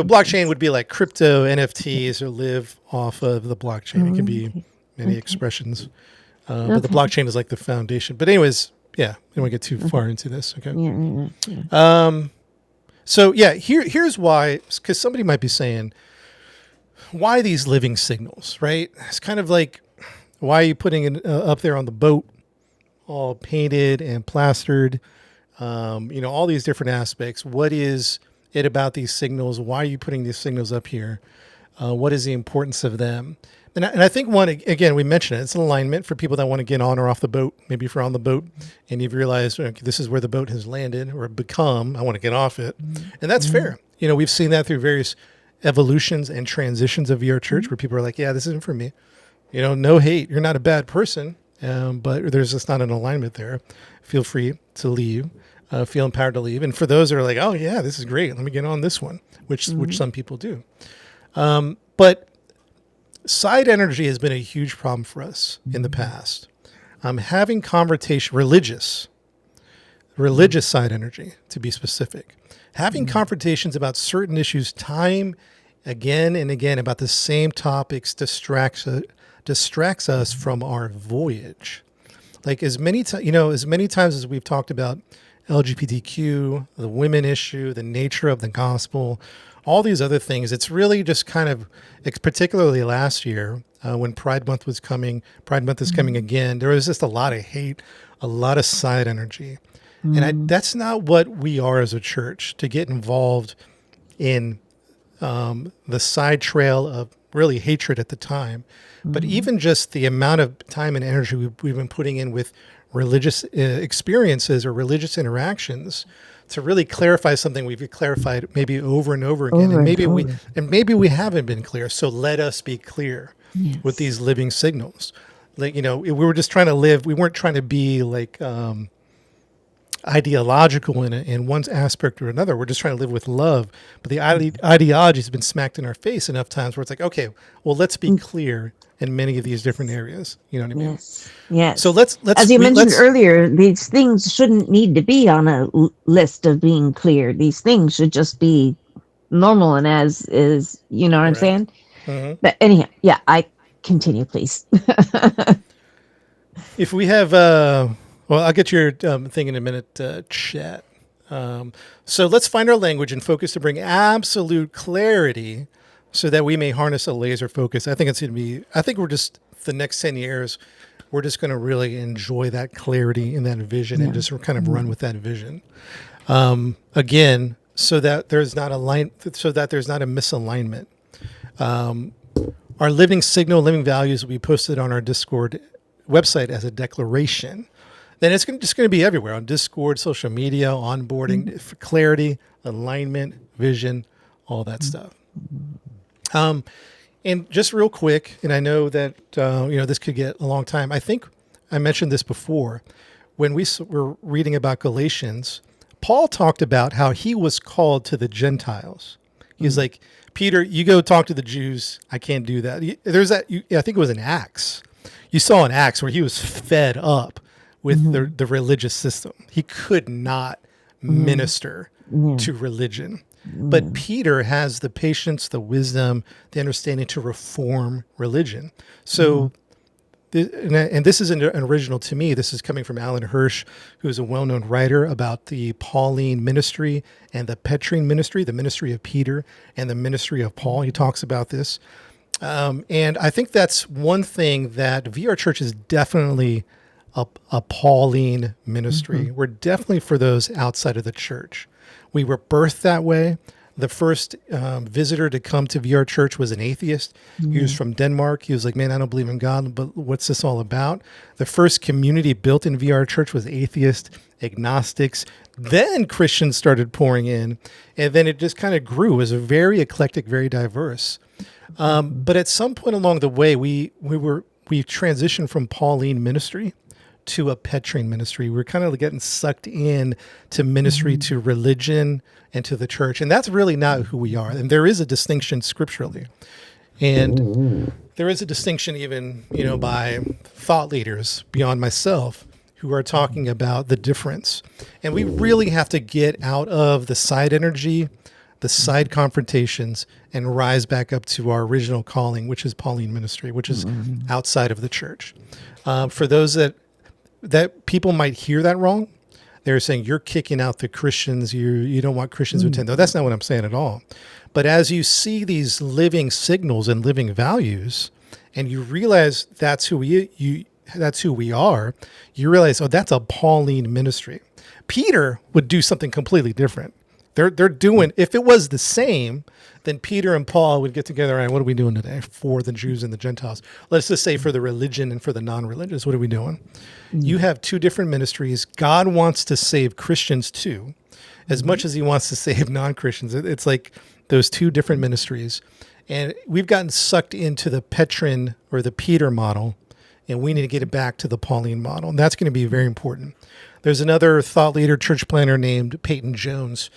blockchain would be like crypto, NFTs, or live off of the blockchain. It can be many expressions. But the blockchain is like the foundation. But anyways, we don't want to get too far into this. Okay. Yeah. So yeah, here's why. Because somebody might be saying, why these living signals, right? It's kind of like, why are you putting it up there on the boat, all painted and plastered? All these different aspects. What is it about these signals? Why are you putting these signals up here? What is the importance of them? And I think one, again, we mentioned it, it's an alignment for people that want to get on or off the boat. Maybe if you're on the boat and you've realized, okay, this is where the boat has landed or become, I want to get off it. And that's fair. We've seen that through various evolutions and transitions of VR Church where people are like, yeah, this isn't for me. No hate. You're not a bad person, but there's just not an alignment there. Feel free to leave. Feel empowered to leave. And for those that are like, oh yeah, this is great, let me get on this one, which some people do. But side energy has been a huge problem for us in the past. Having conversation, religious side energy, to be specific, having confrontations about certain issues time again and again about the same topics distracts us from our voyage. Like as many times as we've talked about LGBTQ, the women issue, the nature of the gospel, all these other things, it's really just kind of, particularly last year when Pride Month is coming again, there was just a lot of hate, a lot of side energy. And that's not what we are as a church, to get involved in the side trail of really hatred at the time. But even just the amount of time and energy we've been putting in with religious experiences or religious interactions to really clarify something we've clarified maybe over and over again. And maybe we haven't been clear. So let us be clear with these living signals. Like, we were just trying to live. We weren't trying to be like ideological in one aspect or another. We're just trying to live with love. But the ideology has been smacked in our face enough times where it's like, okay, well, let's be clear in many of these different areas. You know what I mean? Yes. So let's as you mentioned earlier, these things shouldn't need to be on a list of being clear. These things should just be normal and as is. You know what I'm saying? But anyhow, yeah, I continue, please. If we have, well, I'll get your thing in a minute, chat. So let's find our language and focus to bring absolute clarity so that we may harness a laser focus. I think we're just, the next 10 years, we're just going to really enjoy that clarity and that vision and just kind of run with that vision. Again, so that there's not a misalignment. Our living signal, living values will be posted on our Discord website as a declaration. Then it's just going to be everywhere on Discord, social media, onboarding, for clarity, alignment, vision, all that stuff. And just real quick, and I know that this could get a long time. I think I mentioned this before when we were reading about Galatians. Paul talked about how he was called to the Gentiles. He's like, Peter, you go talk to the Jews. I can't do that. There's that. I think it was in Acts. You saw in Acts where he was fed up with the religious system. He could not minister to religion. But Peter has the patience, the wisdom, the understanding to reform religion. So, and this isn't an original to me. This is coming from Alan Hirsch, who is a well-known writer about the Pauline ministry and the Petrine ministry, the ministry of Peter and the ministry of Paul. He talks about this. And I think that's one thing that VR Church is definitely a Pauline ministry. We're definitely for those outside of the church. We were birthed that way. The first visitor to come to VR Church was an atheist. He was from Denmark. He was like, man, I don't believe in God, but what's this all about? The first community built in VR Church was atheist, agnostics. Then Christians started pouring in, and then it just kind of grew. It was a very eclectic, very diverse. But at some point along the way, we transitioned from Pauline ministry to a Petrine ministry. We're kind of getting sucked in to ministry, to religion, and to the church. And that's really not who we are. And there is a distinction scripturally. And there is a distinction even, by thought leaders beyond myself who are talking about the difference. And we really have to get out of the side energy, the side confrontations, and rise back up to our original calling, which is Pauline ministry, which is outside of the church. For those that people might hear that wrong, they're saying you're kicking out the Christians. You don't want Christians to attend. No, that's not what I'm saying at all. But as you see these living signals and living values, and you realize that's who we are, you realize, oh, that's a Pauline ministry. Peter would do something completely different. They're doing, if it was the same, then Peter and Paul would get together. All right, what are we doing today for the Jews and the Gentiles? Let's just say for the religion and for the non-religious, what are we doing? You have two different ministries. God wants to save Christians too, as much as he wants to save non-Christians. It's like those two different ministries. And we've gotten sucked into the Petrin or the Peter model, and we need to get it back to the Pauline model. And that's going to be very important. There's another thought leader, church planner named Peyton Jones.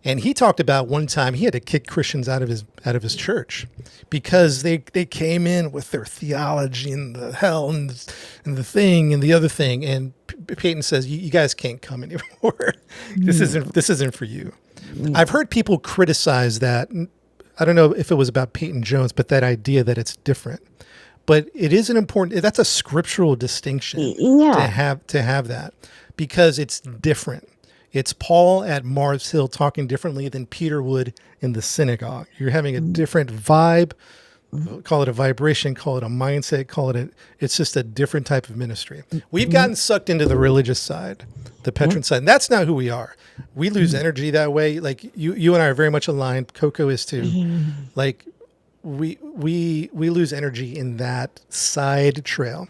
And he talked about one time he had to kick Christians out of his church because they came in with their theology and the hell and the thing and the other thing. And Peyton says, you guys can't come anymore. This isn't for you. I've heard people criticize that. I don't know if it was about Peyton Jones, but that idea that it's different. But it is an important, that's a scriptural distinction to have that, because it's different. It's Paul at Mars Hill talking differently than Peter would in the synagogue. You're having a different vibe, call it a vibration, call it a mindset, it's just a different type of ministry. We've gotten sucked into the religious side, the Petron side, and that's not who we are. We lose energy that way. Like you and I are very much aligned. Coco is too. Like we lose energy in that side trail.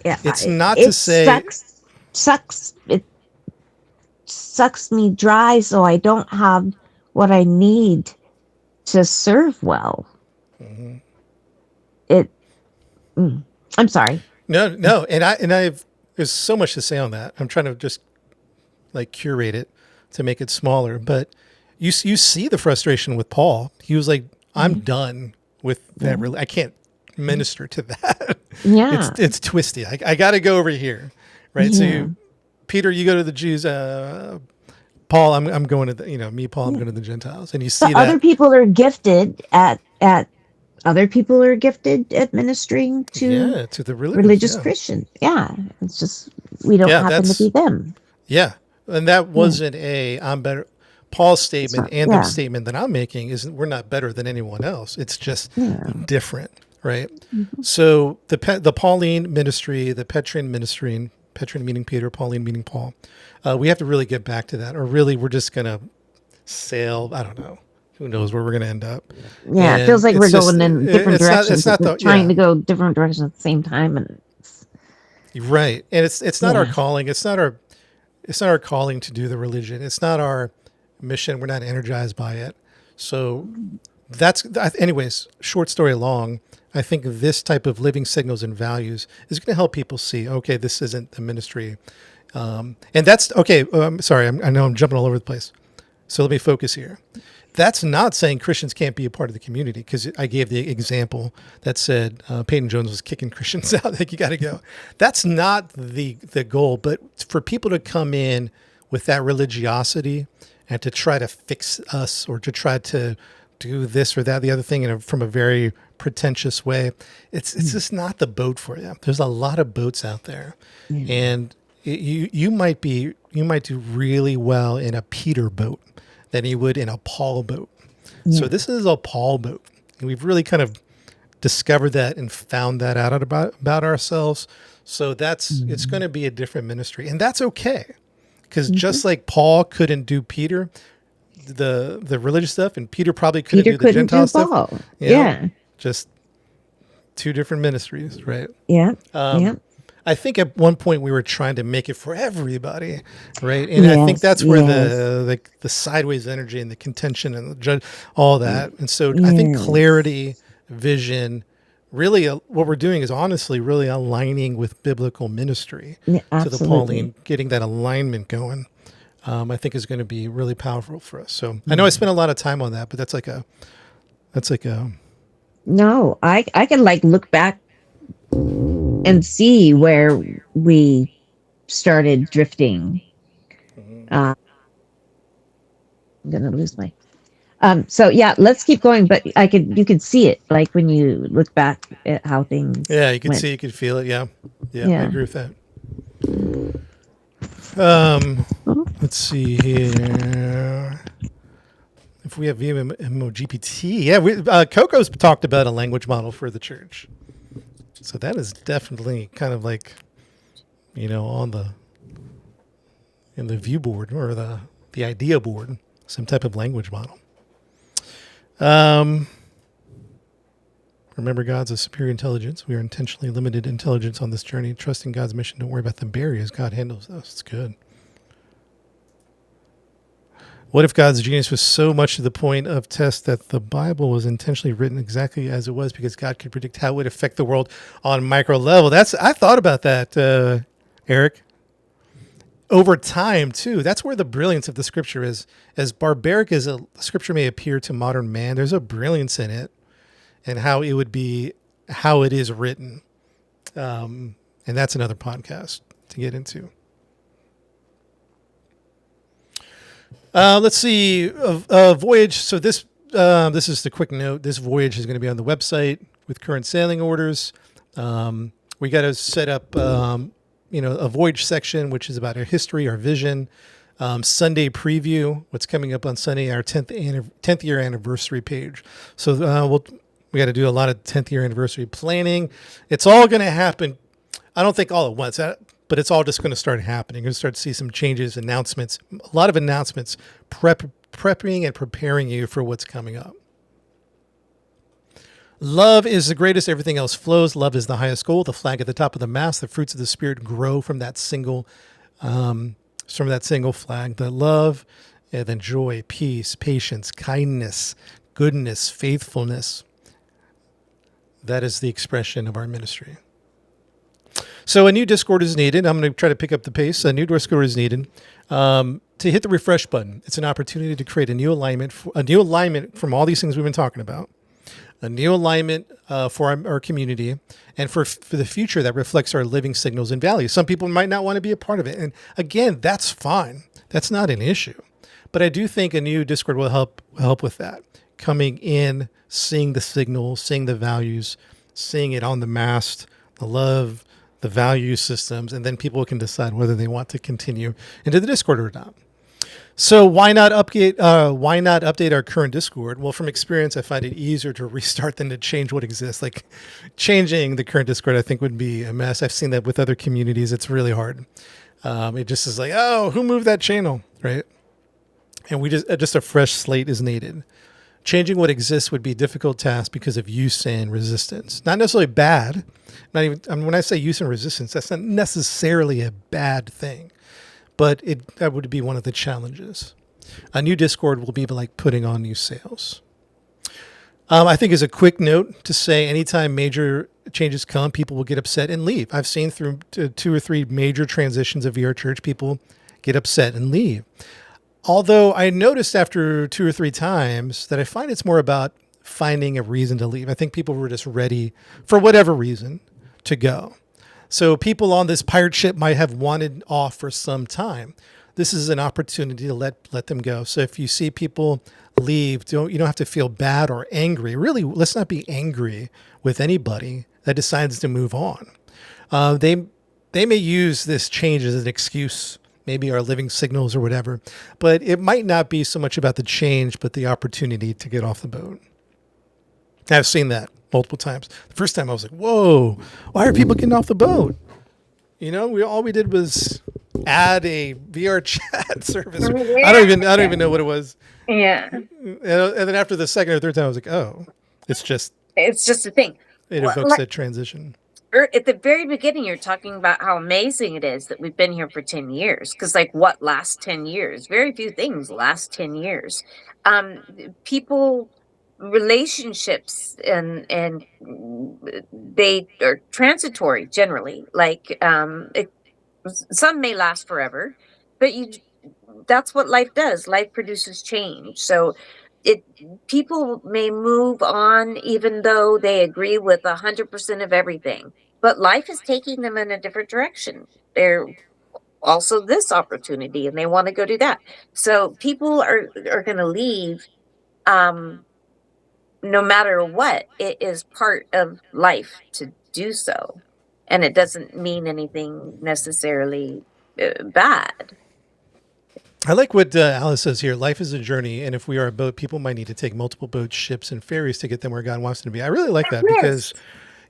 Yeah, it's not to say sucks. It sucks me dry, so I don't have what I need to serve well. I'm sorry. No, and I've there's so much to say on that. I'm trying to just like curate it to make it smaller, but you see the frustration with Paul. He was like, I'm done with that. Really, I can't minister to that. Yeah, it's twisty. I got to go over here, right? Yeah. So Peter, you go to the Jews. Paul, I'm going to the, Paul, I'm going to the Gentiles, and you see that other people are gifted at other people are gifted at ministering to the religious Christians. Yeah, it's just we don't happen to be them. Yeah, and that wasn't I'm better. Paul's statement and the statement that I'm making isn't we're not better than anyone else. It's just different, right? So the Pauline ministry, the Petrin ministry, Petrin meaning Peter, Pauline meaning Paul. We have to really get back to that, or really we're just gonna sail. I don't know. Who knows where we're gonna end up? Yeah, it feels like we're going in different directions. We're trying to go different directions at the same time, and right. And it's not our calling. It's not our calling to do the religion. It's not our mission. We're not energized by it. So anyways, short story long, I think this type of living signals and values is going to help people see, okay, this isn't the ministry. And that's okay. Sorry. I know I'm jumping all over the place. So let me focus here. That's not saying Christians can't be a part of the community, because I gave the example that said Peyton Jones was kicking Christians out. Like, you got to go. That's not the goal. But for people to come in with that religiosity and to try to fix us, or to try to do this or that, the other thing from a very pretentious way, it's just not the boat for you. There's a lot of boats out there, and you might do really well in a Peter boat than you would in a Paul boat. So this is a Paul boat, and we've really kind of discovered that and found that out about ourselves. So it's going to be a different ministry, and that's okay. Because just like Paul couldn't do Peter, the religious stuff, and Peter probably couldn't do the Gentile stuff. Just two different ministries, right? Yeah. I think at one point we were trying to make it for everybody, right? And I think that's where the sideways energy and the contention and all that. And so I think clarity, vision, really what we're doing is honestly really aligning with biblical ministry to the Pauline, getting that alignment going. I think is going to be really powerful for us. So I know I spent a lot of time on that, but that's like a no, I can like look back and see where we started drifting. I'm gonna lose my so yeah, let's keep going, but you could see it, like when you look back at how things you could see, you could feel it. Yeah, I agree with that. Let's see here. If we have VMO GPT, yeah, Coco's talked about a language model for the church, so that is definitely kind of like, on the in the view board or the idea board, some type of language model. Um, Remember, God's a superior intelligence. We are intentionally limited intelligence on this journey. Trusting God's mission. Don't worry about the barriers. God handles us. It's good. What if God's genius was so much to the point of test that the Bible was intentionally written exactly as it was because God could predict how it would affect the world on micro level? I thought about that, Eric. Over time, too. That's where the brilliance of the scripture is. As barbaric as a scripture may appear to modern man, there's a brilliance in it and how it would be, how it is written. And that's another podcast to get into. Let's see. Voyage. So this is the quick note. This voyage is going to be on the website with current sailing orders. We got to set up, a voyage section, which is about our history, our vision. Sunday preview, what's coming up on Sunday, our 10th year anniversary page. So we got to do a lot of 10th year anniversary planning. It's all going to happen. I don't think all at once, but it's all just going to start happening. You're going to start to see some changes, announcements, a lot of announcements, prepping and preparing you for what's coming up. Love is the greatest. Everything else flows. Love is the highest goal. The flag at the top of the mast. The fruits of the Spirit grow from that single flag. The love, and then joy, peace, patience, kindness, goodness, faithfulness. That is the expression of our ministry. So a new Discord is needed. I'm going to try to pick up the pace. A new Discord is needed. To hit the refresh button, it's an opportunity to create a new alignment from all these things we've been talking about. A new alignment for our community and for the future that reflects our living signals and values. Some people might not want to be a part of it. And again, that's fine. That's not an issue. But I do think a new Discord will help with that. Coming in, seeing the signals, seeing the values, seeing it on the mast, the love, the value systems, and then people can decide whether they want to continue into the Discord or not. So why not update our current Discord? Well, from experience, I find it easier to restart than to change what exists. Like changing the current Discord, I think would be a mess. I've seen that with other communities. It's really hard. It just is like, oh, who moved that channel, right? And we just a fresh slate is needed. Changing what exists would be a difficult task because of use and resistance. Not necessarily bad. When I say use and resistance, that's not necessarily a bad thing. But that would be one of the challenges. A new Discord will be like putting on new sails. I think as a quick note to say, anytime major changes come, people will get upset and leave. I've seen through 2 or 3 major transitions of VR Church, people get upset and leave. Although I noticed after 2 or 3 times that I find it's more about finding a reason to leave. I think people were just ready for whatever reason to go. So people on this pirate ship might have wanted off for some time. This is an opportunity to let them go. So if you see people leave, you don't have to feel bad or angry. Really, let's not be angry with anybody that decides to move on. They may use this change as an excuse, maybe our living signals or whatever, but it might not be so much about the change, but the opportunity to get off the boat. I've seen that multiple times. The first time I was like, whoa, why are people getting off the boat? All we did was add a VR chat service. Yeah. I don't even know what it was. Yeah. And then after the second or third time, I was like, oh, it's just a thing. it evokes that transition. At the very beginning, you're talking about how amazing it is that we've been here for 10 years. Because, what lasts 10 years? Very few things last 10 years. People, relationships, and they are transitory generally. Some may last forever, but that's what life does. Life produces change. So people may move on even though they agree with 100% of everything, but life is taking them in a different direction. They're also this opportunity and they want to go do that. So people are going to leave no matter what. It is part of life to do so, and it doesn't mean anything necessarily bad. I like what Alice says here. Life is a journey, and if we are a boat, people might need to take multiple boats, ships, and ferries to get them where God wants them to be. I really like that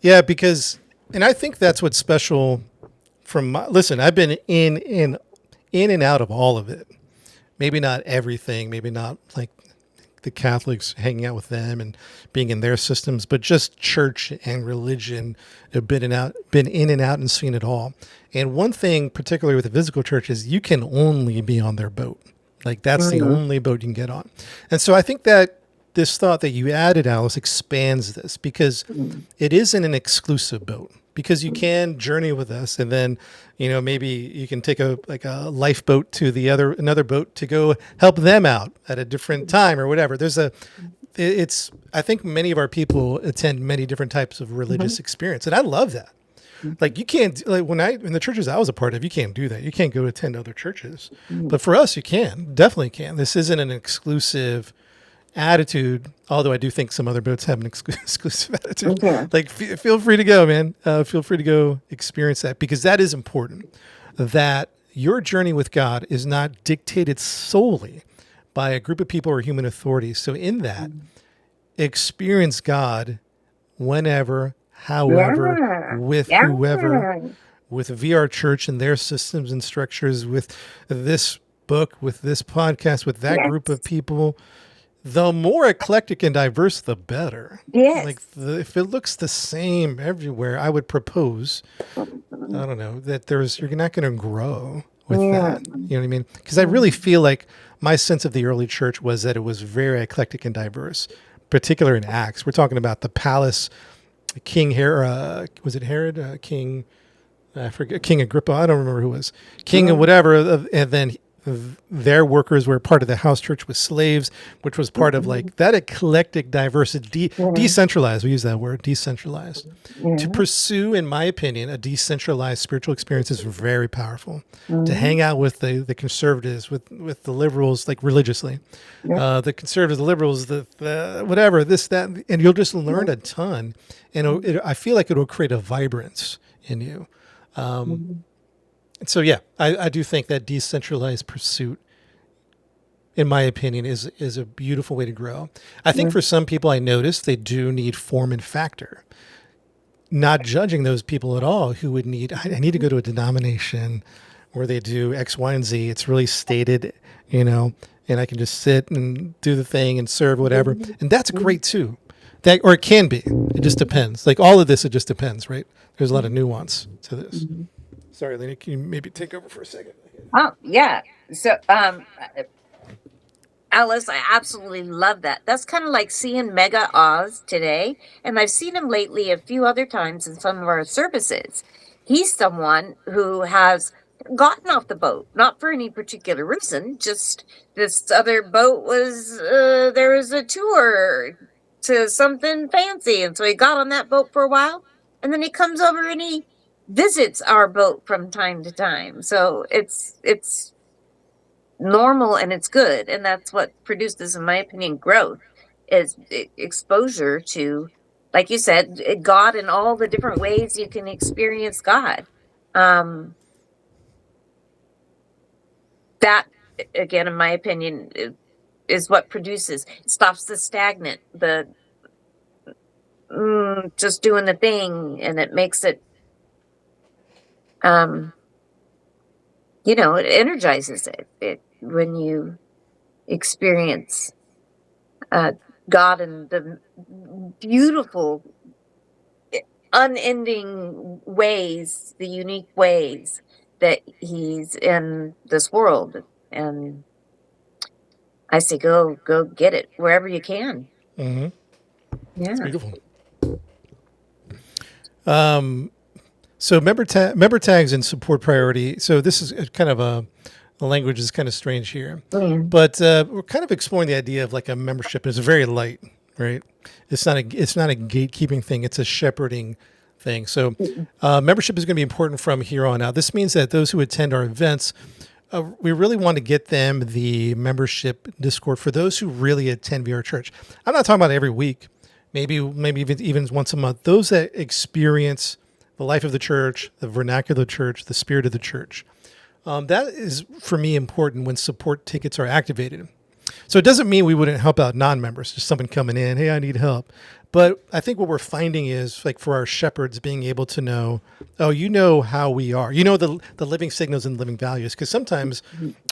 Yes. because, and I think that's what's special from listen, I've been in and out of all of it. Maybe not everything, maybe not like the Catholics hanging out with them and being in their systems, but just church and religion have been in and out and seen it all. And one thing, particularly with the physical church, is you can only be on their boat. Like that's the only boat you can get on. And so I think that this thought that you added, Alice, expands this because it isn't an exclusive boat. Because you can journey with us, and then maybe you can take a lifeboat to another boat to go help them out at a different time or whatever. I think many of our people attend many different types of religious experience, and I love that. Like you can't in the churches I was a part of, you can't do that. You can't go attend other churches, but for us, you definitely can. This isn't an exclusive attitude, although I do think some other boats have an exclusive attitude. Like feel free to go, man. Feel free to go experience that, because that is important, that your journey with God is not dictated solely by a group of people or human authorities. So in that, experience God whenever, however, with whoever, with VR Church and their systems and structures, with this book, with this podcast, with that group of people. The more eclectic and diverse, the better. Yes. Like if it looks the same everywhere, I would propose, I don't know, that you're not going to grow with that. You know what I mean? Because I really feel like my sense of the early church was that it was very eclectic and diverse, particular in Acts. We're talking about the palace, King Herod, was it Herod? King, I forget, King Agrippa, I don't remember who it was. King of whatever, and then their workers were part of the house church with slaves, which was part of like that eclectic diversity, decentralized. We use that word, decentralized. To pursue, in my opinion, a decentralized spiritual experience is very powerful. To hang out with the conservatives, with the liberals, like religiously, the conservatives, the liberals, the whatever, this, that, and you'll just learn a ton. And I feel like it will create a vibrance in you. So yeah, I do think that decentralized pursuit, in my opinion, is a beautiful way to grow. I think for some people, I notice they do need form and factor. Not judging those people at all who would need, I need to go to a denomination where they do X, Y, and Z. It's really stated, and I can just sit and do the thing and serve whatever. And that's great too. Or it can be. It just depends. Like all of this, it just depends, right? There's a lot of nuance to this. Sorry, Lena, can you maybe take over for a second? Oh, yeah. So, Alice, I absolutely love that. That's kind of like seeing Mega Oz today. And I've seen him lately a few other times in some of our services. He's someone who has gotten off the boat, not for any particular reason, just this other boat was, there was a tour to something fancy. And so he got on that boat for a while. And then he comes over and he visits our boat from time to time. So it's normal and it's good, and that's what produces, in my opinion, growth, is exposure to, like you said, God in all the different ways you can experience God. That, again, in my opinion, is what produces, stops the stagnant, the just doing the thing, and it makes it it energizes it when you experience God in the beautiful, unending ways, the unique ways that he's in this world. And I say, go get it wherever you can. Mm-hmm. Yeah. It's beautiful. So member tags and support priority. So this is kind of the language is kind of strange here, but we're kind of exploring the idea of like a membership. It's very light, right? It's not a gatekeeping thing. It's a shepherding thing. So membership is going to be important from here on out. This means that those who attend our events, we really want to get them the membership Discord for those who really attend VR Church. I'm not talking about every week, maybe even once a month. Those that experience the life of the church, the vernacular church, the spirit of the church. That is, for me, important when support tickets are activated. So it doesn't mean we wouldn't help out non-members, just someone coming in, hey, I need help. But I think what we're finding is, like, for our shepherds being able to know, oh, you know how we are. You know the living signals and living values. Because sometimes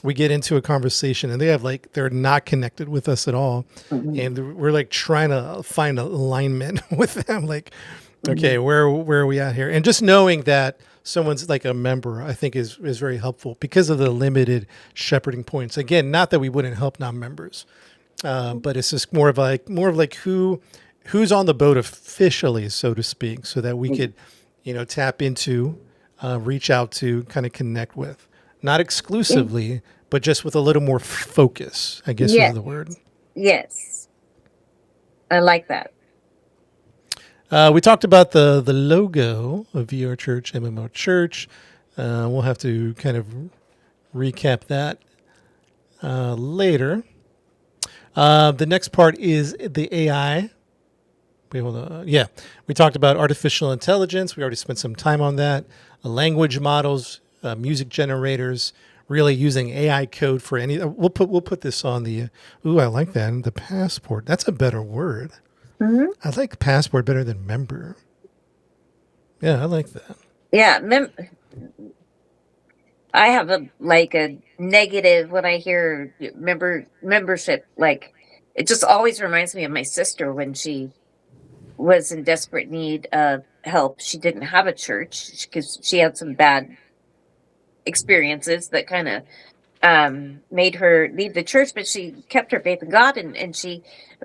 we get into a conversation and they're not connected with us at all. And we're like trying to find alignment with them. Like, okay, where are we at here? And just knowing that someone's like a member, I think is very helpful because of the limited shepherding points. Again, not that we wouldn't help non-members, but it's just more of like who's on the boat officially, so to speak, so that we could, tap into, reach out to, kind of connect with, not exclusively, but just with a little more focus, I guess is the word. Yes. I like that. We talked about the logo of VRChat MMO Church. We'll have to kind of recap that later. The next part is the AI. Wait, hold on. Yeah, we talked about artificial intelligence. We already spent some time on that. Language models, music generators, really using AI code for any. We'll put this on the. Ooh, I like that. The passport. That's a better word. Mm-hmm. I like passport better than member. Yeah, I like that. Yeah, I have a negative when I hear membership. Like, it just always reminds me of my sister when she was in desperate need of help. She didn't have a church because she had some bad experiences that kind of made her leave the church, but she kept her faith in God, and she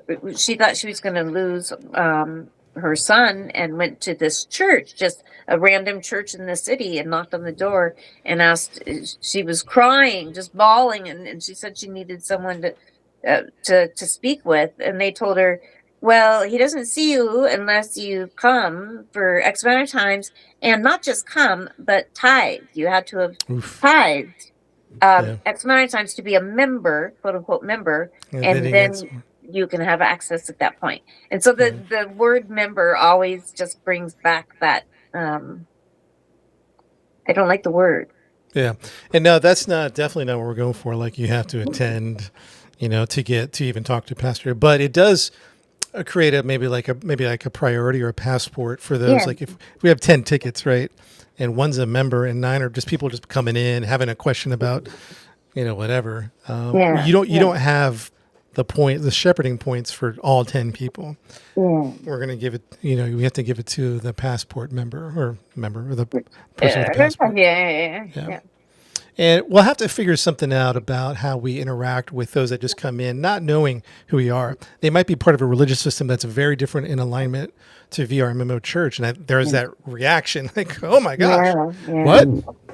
thought she was going to lose her son, and went to this church, just a random church in the city, and knocked on the door and asked. She was crying, just bawling, and she said she needed someone to speak with, and they told her, well, he doesn't see you unless you come for X amount of times, and not just come, but tithe. You had to have tithed X amount of times to be a member, quote unquote member, and then you can have access at that point. And so the word member always just brings back that I don't like the word. Yeah. And no, that's definitely not what we're going for. Like, you have to attend, to even talk to pastor, but it does create maybe like a priority or a passport for those. Yeah. Like, if we have 10 tickets, right, and one's a member and 9 are just people just coming in, having a question about, whatever. You don't have the shepherding points for all 10 people. Yeah. We're going to give it, we have to give it to the passport member or the person with the passport. Yeah. And we'll have to figure something out about how we interact with those that just come in, not knowing who we are. They might be part of a religious system that's very different in alignment to VR MMO Church. And there's that reaction like, oh my gosh, what?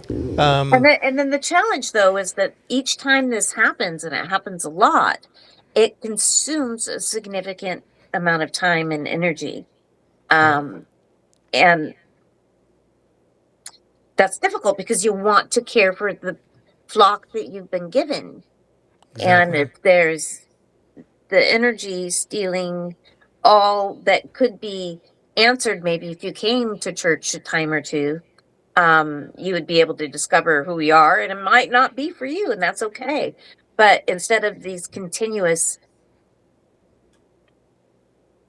And then the challenge, though, is that each time this happens, and it happens a lot, it consumes a significant amount of time and energy. And that's difficult because you want to care for the flock that you've been given. Exactly. And if there's the energy stealing all that could be answered, maybe if you came to church a time or two, you would be able to discover who we are, and it might not be for you, and that's okay. But instead of these continuous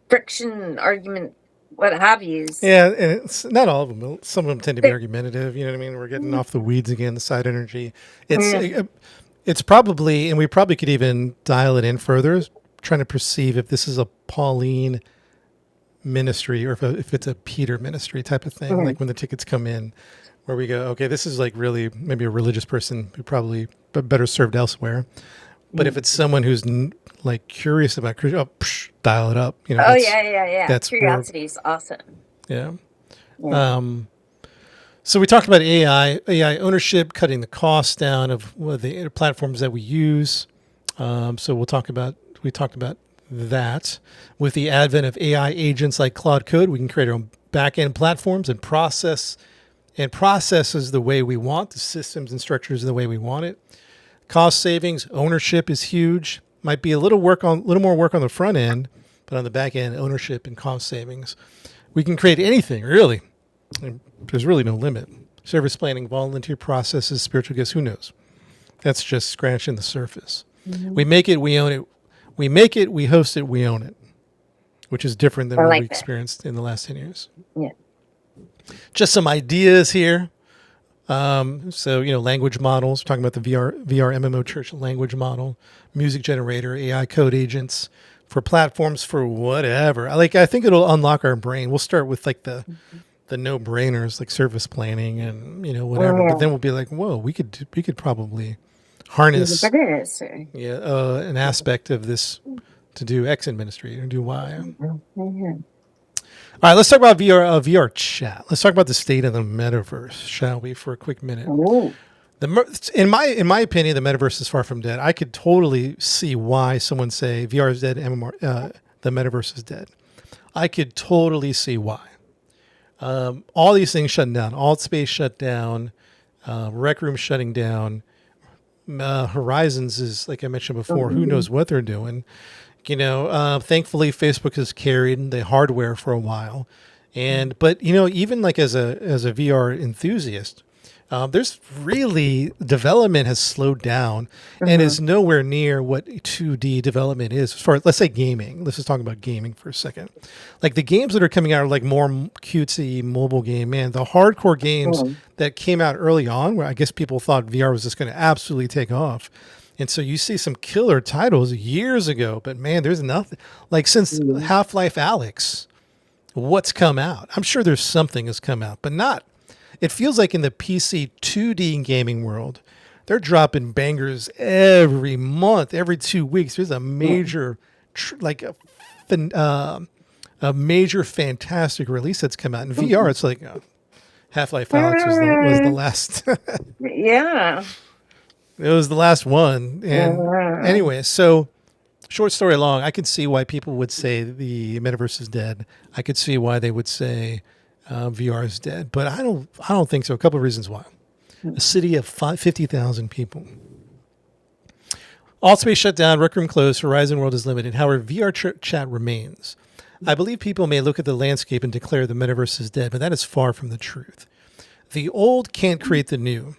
friction, argument, what have yous. Yeah, and it's not all of them. Some of them tend to be argumentative. You know what I mean? We're getting off the weeds again, the side energy. It's probably, and we probably could even dial it in further, trying to perceive if this is a Pauline ministry or if it's a Peter ministry type of thing, like when the tickets come in, where we go, okay, this is like really maybe a religious person who probably better served elsewhere. But if it's someone who's like curious about dial it up. That's curiosity is awesome. Yeah. So we talked about AI ownership, cutting the costs down of the platforms that we use. So we talked about that. With the advent of AI agents like Claude Code, we can create our own back-end platforms and processes the way we want, the systems and structures the way we want it. Cost savings, ownership is huge. Might be a little more work on the front end, but on the back end, ownership and cost savings. We can create anything, really. There's really no limit. Service planning, volunteer processes, spiritual gifts. Who knows? That's just scratching the surface. We make it, we own it. We make it, we host it, we own it, which is different than I what like we that. experienced in the last 10 years. Yeah. Just some ideas here. So, language models. We're talking about the VR MMO church language model, music generator, AI code agents for platforms for whatever. I think it'll unlock our brain. We'll start with like the no-brainers like service planning and whatever. But then we'll be like, whoa, we could probably harness an aspect of this to do X in ministry and do Y. All right, let's talk about VR chat. Let's talk about the state of the metaverse, shall we, for a quick minute? Ooh. In my opinion, the metaverse is far from dead. I could totally see why someone say VR is dead, MMR, the metaverse is dead. I could totally see why. All these things shutting down. Altspace shut down. Rec Room shutting down. Horizons is, like I mentioned before, who knows what they're doing. Thankfully, Facebook has carried the hardware for a while. But even like as a VR enthusiast, there's really development has slowed down and is nowhere near what 2D development is as far as, let's say, gaming. Let's just talk about gaming for a second. Like the games that are coming out are like more cutesy mobile game. Man, the hardcore games that came out early on, where I guess people thought VR was just going to absolutely take off. And so you see some killer titles years ago, but man, there's nothing like since Half-Life Alyx, what's come out? I'm sure there's something has come out, but not. It feels like in the PC 2D gaming world, they're dropping bangers every month, every 2 weeks. There's a major, a major fantastic release that's come out. In VR, it's like Half-Life Alyx was the last. Yeah. It was the last one. And anyway, so short story long, I could see why people would say the metaverse is dead. I could see why they would say VR is dead, but I don't think so. A couple of reasons why. A city of 50,000 people. Altspace shut down, Rec Room closed, Horizon World is limited. However, VR chat remains. I believe people may look at the landscape and declare the metaverse is dead, but that is far from the truth. The old can't create the new.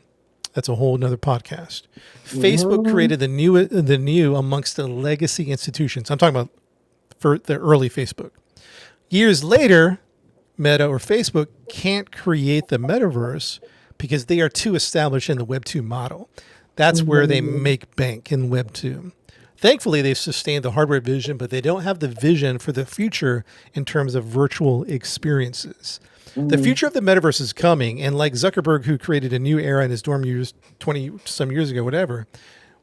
That's a whole nother podcast. Facebook created the new amongst the legacy institutions. I'm talking about for the early Facebook. Years later, Meta or Facebook can't create the metaverse because they are too established in the Web 2 model. That's where they make bank in Web 2. Thankfully, they've sustained the hardware vision, but they don't have the vision for the future in terms of virtual experiences. The future of the metaverse is coming, and like Zuckerberg, who created a new era in his dorm years 20-some years ago, whatever,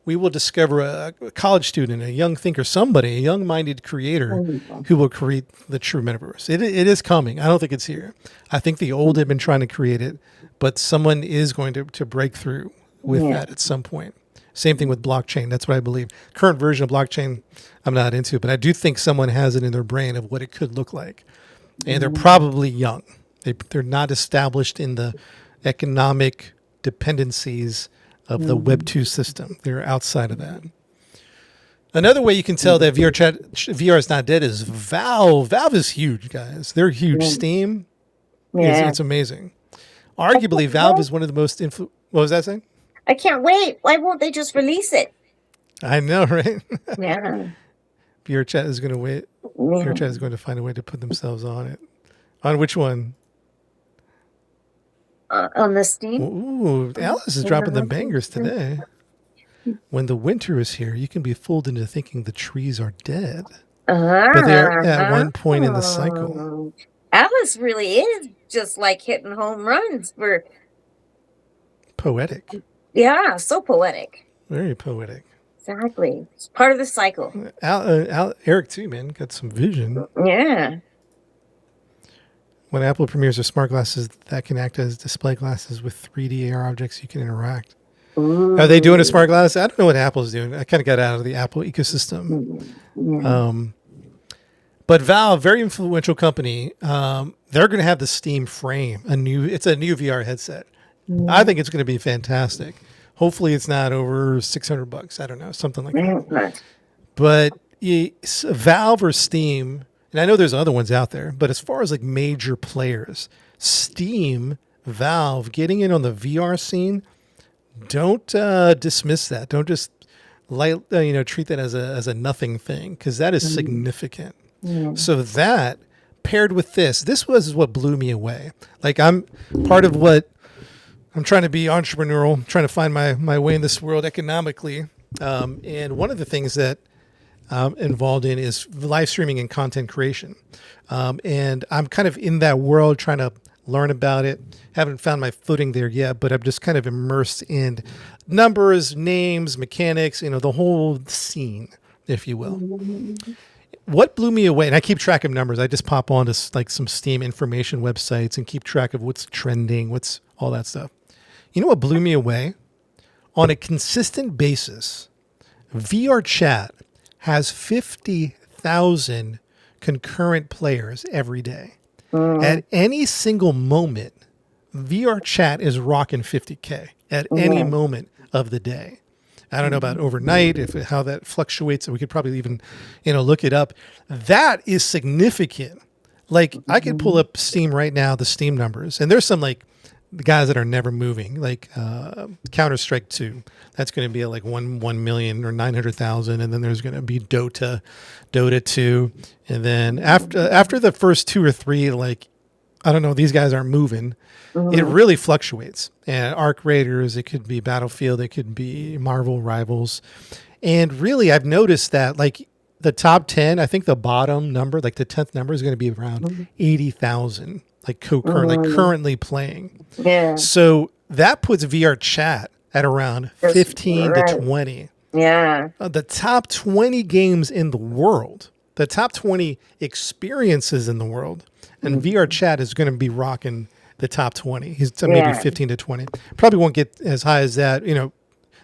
we will discover a college student, a young thinker, somebody, a young-minded creator who will create the true metaverse. It is coming. I don't think it's here. I think the old have been trying to create it, but someone is going to break through with that at some point. Same thing with blockchain. That's what I believe. Current version of blockchain, I'm not into, but I do think someone has it in their brain of what it could look like. And they're probably young. They're not established in the economic dependencies of the Web 2 system. They're outside of that. Another way you can tell that VR is not dead is Valve. Valve is huge, guys. They're huge. Steam, it's amazing. Arguably, Valve is one of the most what was that saying? I can't wait. Why won't they just release it? I know, right? Yeah. VRChat is going to wait. VRChat is going to find a way to put themselves on it. On which one? On the Steam? Ooh, Alice is dropping the bangers today. When the winter is here, you can be fooled into thinking the trees are dead. But they're at one point in the cycle. Alice really is just like hitting home runs for... Poetic. Yeah, so poetic. Very poetic. Exactly. It's part of the cycle. Eric, too, man, got some vision. Yeah. When Apple premieres their smart glasses that can act as display glasses with 3D AR objects you can interact. Ooh. Are they doing a smart glass? I don't know what Apple's doing. I kind of got out of the Apple ecosystem. But Valve, very influential company, they're going to have the Steam Frame. It's a new VR headset. I think it's going to be fantastic. Hopefully it's not over $600. I don't know, something like that. But Valve or Steam, and I know there's other ones out there, but as far as like major players, Steam, Valve getting in on the VR scene, don't dismiss that. Don't just treat that as a nothing thing, because that is significant. So that paired with this was what blew me away. Like, I'm part of what I'm trying to be entrepreneurial, trying to find my way in this world economically. And one of the things that I'm involved in is live streaming and content creation. And I'm kind of in that world trying to learn about it. Haven't found my footing there yet, but I'm just kind of immersed in numbers, names, mechanics, the whole scene, if you will. What blew me away, and I keep track of numbers. I just pop on to like some Steam information websites and keep track of what's trending, what's all that stuff. You know what blew me away? On a consistent basis, VRChat has 50,000 concurrent players every day. At any single moment, VRChat is rocking 50K at any moment of the day. I don't know about overnight, how that fluctuates. We could probably even, look it up. That is significant. Like, I could pull up Steam right now, the Steam numbers, and there's some like the guys that are never moving, like Counter-Strike 2. That's going to be at like 1 million or 900,000, and then there's going to be Dota 2, and then after the first 2 or 3, like, I don't know, these guys aren't moving. It really fluctuates. And Arc Raiders, it could be Battlefield, it could be Marvel Rivals. And really, I've noticed that, like, the top 10, I think the bottom number, like the 10th number, is going to be around 80,000, like currently playing. Yeah. So that puts VRChat at around 15 to 20. Yeah. The top 20 games in the world, the top 20 experiences in the world, and VRChat is going to be rocking the top 20. He's maybe 15 to 20. Probably won't get as high as that,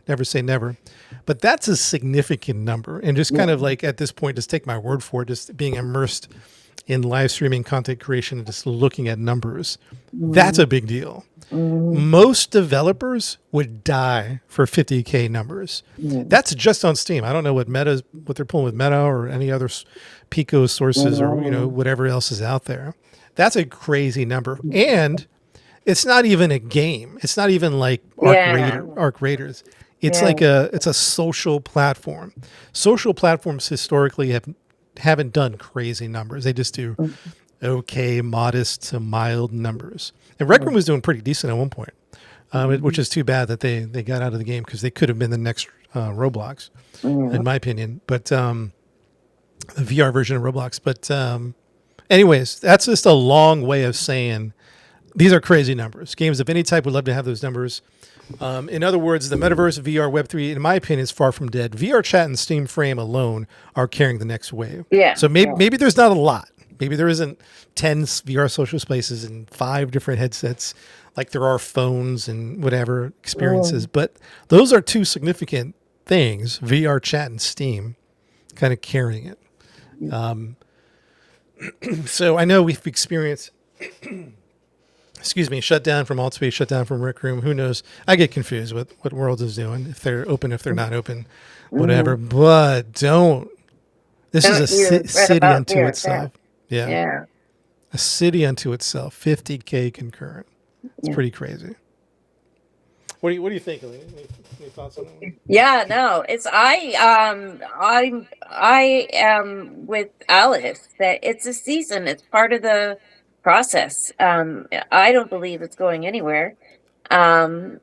never say never. But that's a significant number. And just kind of like at this point, just take my word for it, just being immersed in live streaming content creation and just looking at numbers. That's a big deal. Most developers would die for 50K numbers. That's just on Steam. I don't know what they're pulling with Meta or any other Pico sources or, whatever else is out there. That's a crazy number. And it's not even a game. It's not even like Arc Raiders. It's like it's a social platform. Social platforms historically haven't done crazy numbers. They just do okay, modest to mild numbers. And Rec Room was doing pretty decent at one point, which is too bad that they got out of the game, because they could have been the next Roblox, in my opinion. But the VR version of Roblox. But anyways, that's just a long way of saying these are crazy numbers. Games of any type would love to have those numbers. In other words, the metaverse, VR, Web3, in my opinion, is far from dead. VRChat and Steam Frame alone are carrying the next wave. Yeah. So maybe there's not a lot. Maybe there isn't 10 VR social spaces and 5 different headsets like there are phones and whatever experiences. But those are 2 significant things, VRChat and Steam, kind of carrying it. So I know we've experienced... shut down from AltSpace, shut down from Rec Room. Who knows? I get confused with what Worlds is doing. If they're open, if they're not open, whatever. But this is a city unto itself. Yeah. A city unto itself. 50K concurrent. It's pretty crazy. What do you think, Alina? Any thoughts on that? Yeah, no, it's I am with Alice that it's a season. It's part of the process. I don't believe it's going anywhere. And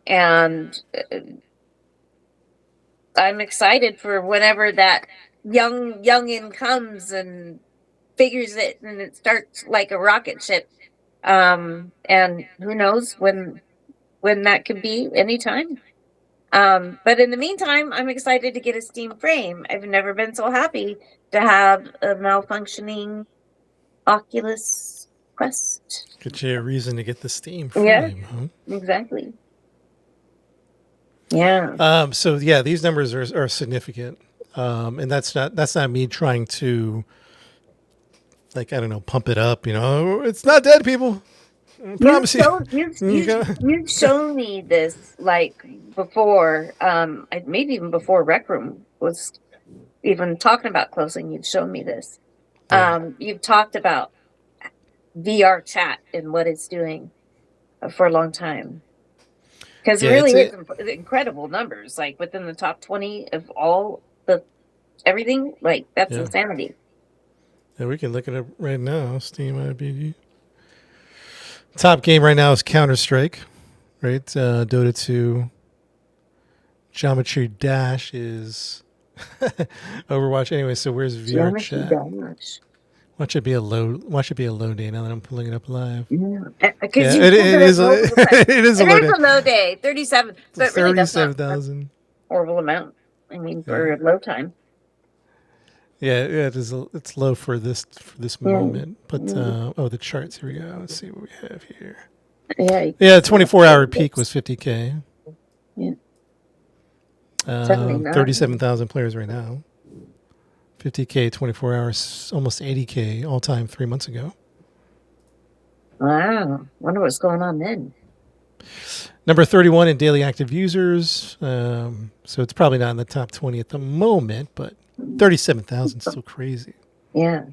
I'm excited for whenever that youngin comes and figures it, and it starts like a rocket ship. And who knows when that could be, anytime. But in the meantime, I'm excited to get a Steam Frame. I've never been so happy to have a malfunctioning Oculus Quest. Get you a reason to get the Steam Frame, huh? Exactly. Yeah. So yeah, these numbers are significant. And that's not me trying to, like, I don't know, pump it up, it's not dead, people. I promise You've shown me this like before, maybe even before Rec Room was even talking about closing. You've shown me this. You've talked about VR chat and what it's doing. for a long time. Because it Yeah, really is incredible numbers, like within the top 20 of all the everything. Like, that's yeah. insanity. Yeah, we can look it up right now. Steam IBD. Top game right now is Counter-Strike, right? Dota 2. Geometry Dash is Overwatch. Anyway, so where's VR chat? Watch it be a low day now that I'm pulling it up live. Because Yeah, it is. It is a low It is day. a low day, 37, but really that's not a 37,000. horrible amount. I mean, for low time. Yeah, it is. It's low for this moment. But the charts. Here we go. Let's see what we have here. Yeah, 24-hour peak was 50K. Yeah. 37,000 players right now. 50K, 24 hours, almost 80K all time 3 months ago. Wow. Wonder what's going on then. Number 31 in daily active users. So it's probably not in the top 20 at the moment, but 37,000 is still crazy. Yeah.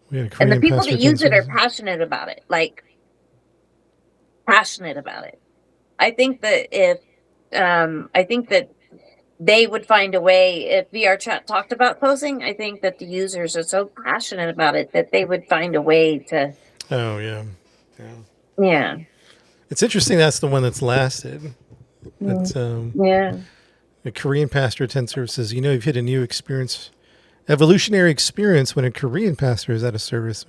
We had a And the Korean people pastor that use it are attend passionate about it. Like, passionate about it. I think that they would find a way if VRChat talked about closing. I think that the users are so passionate about it that they would find a way to. Oh, yeah. Yeah. It's interesting that's the one that's lasted. But, Yeah. a Korean pastor attend services. You've hit a new evolutionary experience when a Korean pastor is at a service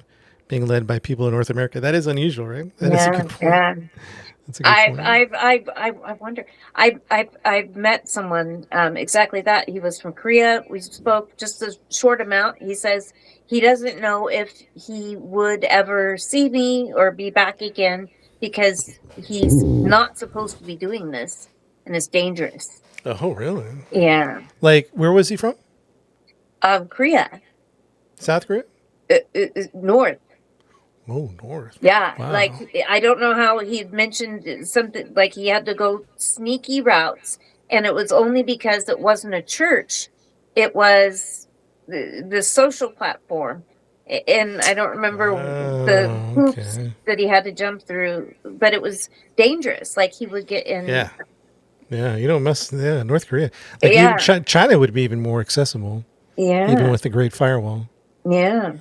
being led by people in North America. That is unusual, right? That is a good point. Yeah. That's a good point. I wonder. I've met someone exactly that. He was from Korea. We spoke just a short amount. He says he doesn't know if he would ever see me or be back again because he's not supposed to be doing this and it's dangerous. Oh, really? Yeah. Like, where was he from? Korea. South Korea? North. Oh, north. Yeah, Wow. like I don't know how he mentioned something like he had to go sneaky routes, and it was only because it wasn't a church; it was the social platform, and I don't remember the hoops that he had to jump through, but it was dangerous. Like he would get in. Yeah, you don't mess. Yeah, North Korea. Like even China would be even more accessible. Yeah, even with the Great Firewall. Yeah.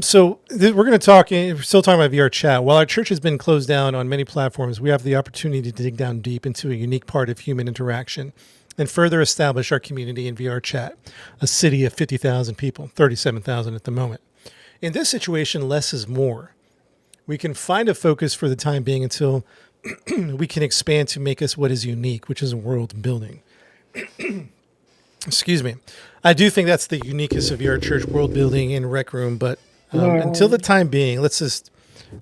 So we're going to talk. We're still talking about VR chat. While our church has been closed down on many platforms, we have the opportunity to dig down deep into a unique part of human interaction and further establish our community in VR chat, a city of 50,000 people, 37,000 at the moment. In this situation, less is more. We can find a focus for the time being until we can expand to make us what is unique, which is world building. Excuse me. I do think that's the uniqueness of VR church, world building in Rec Room. But until the time being, let's just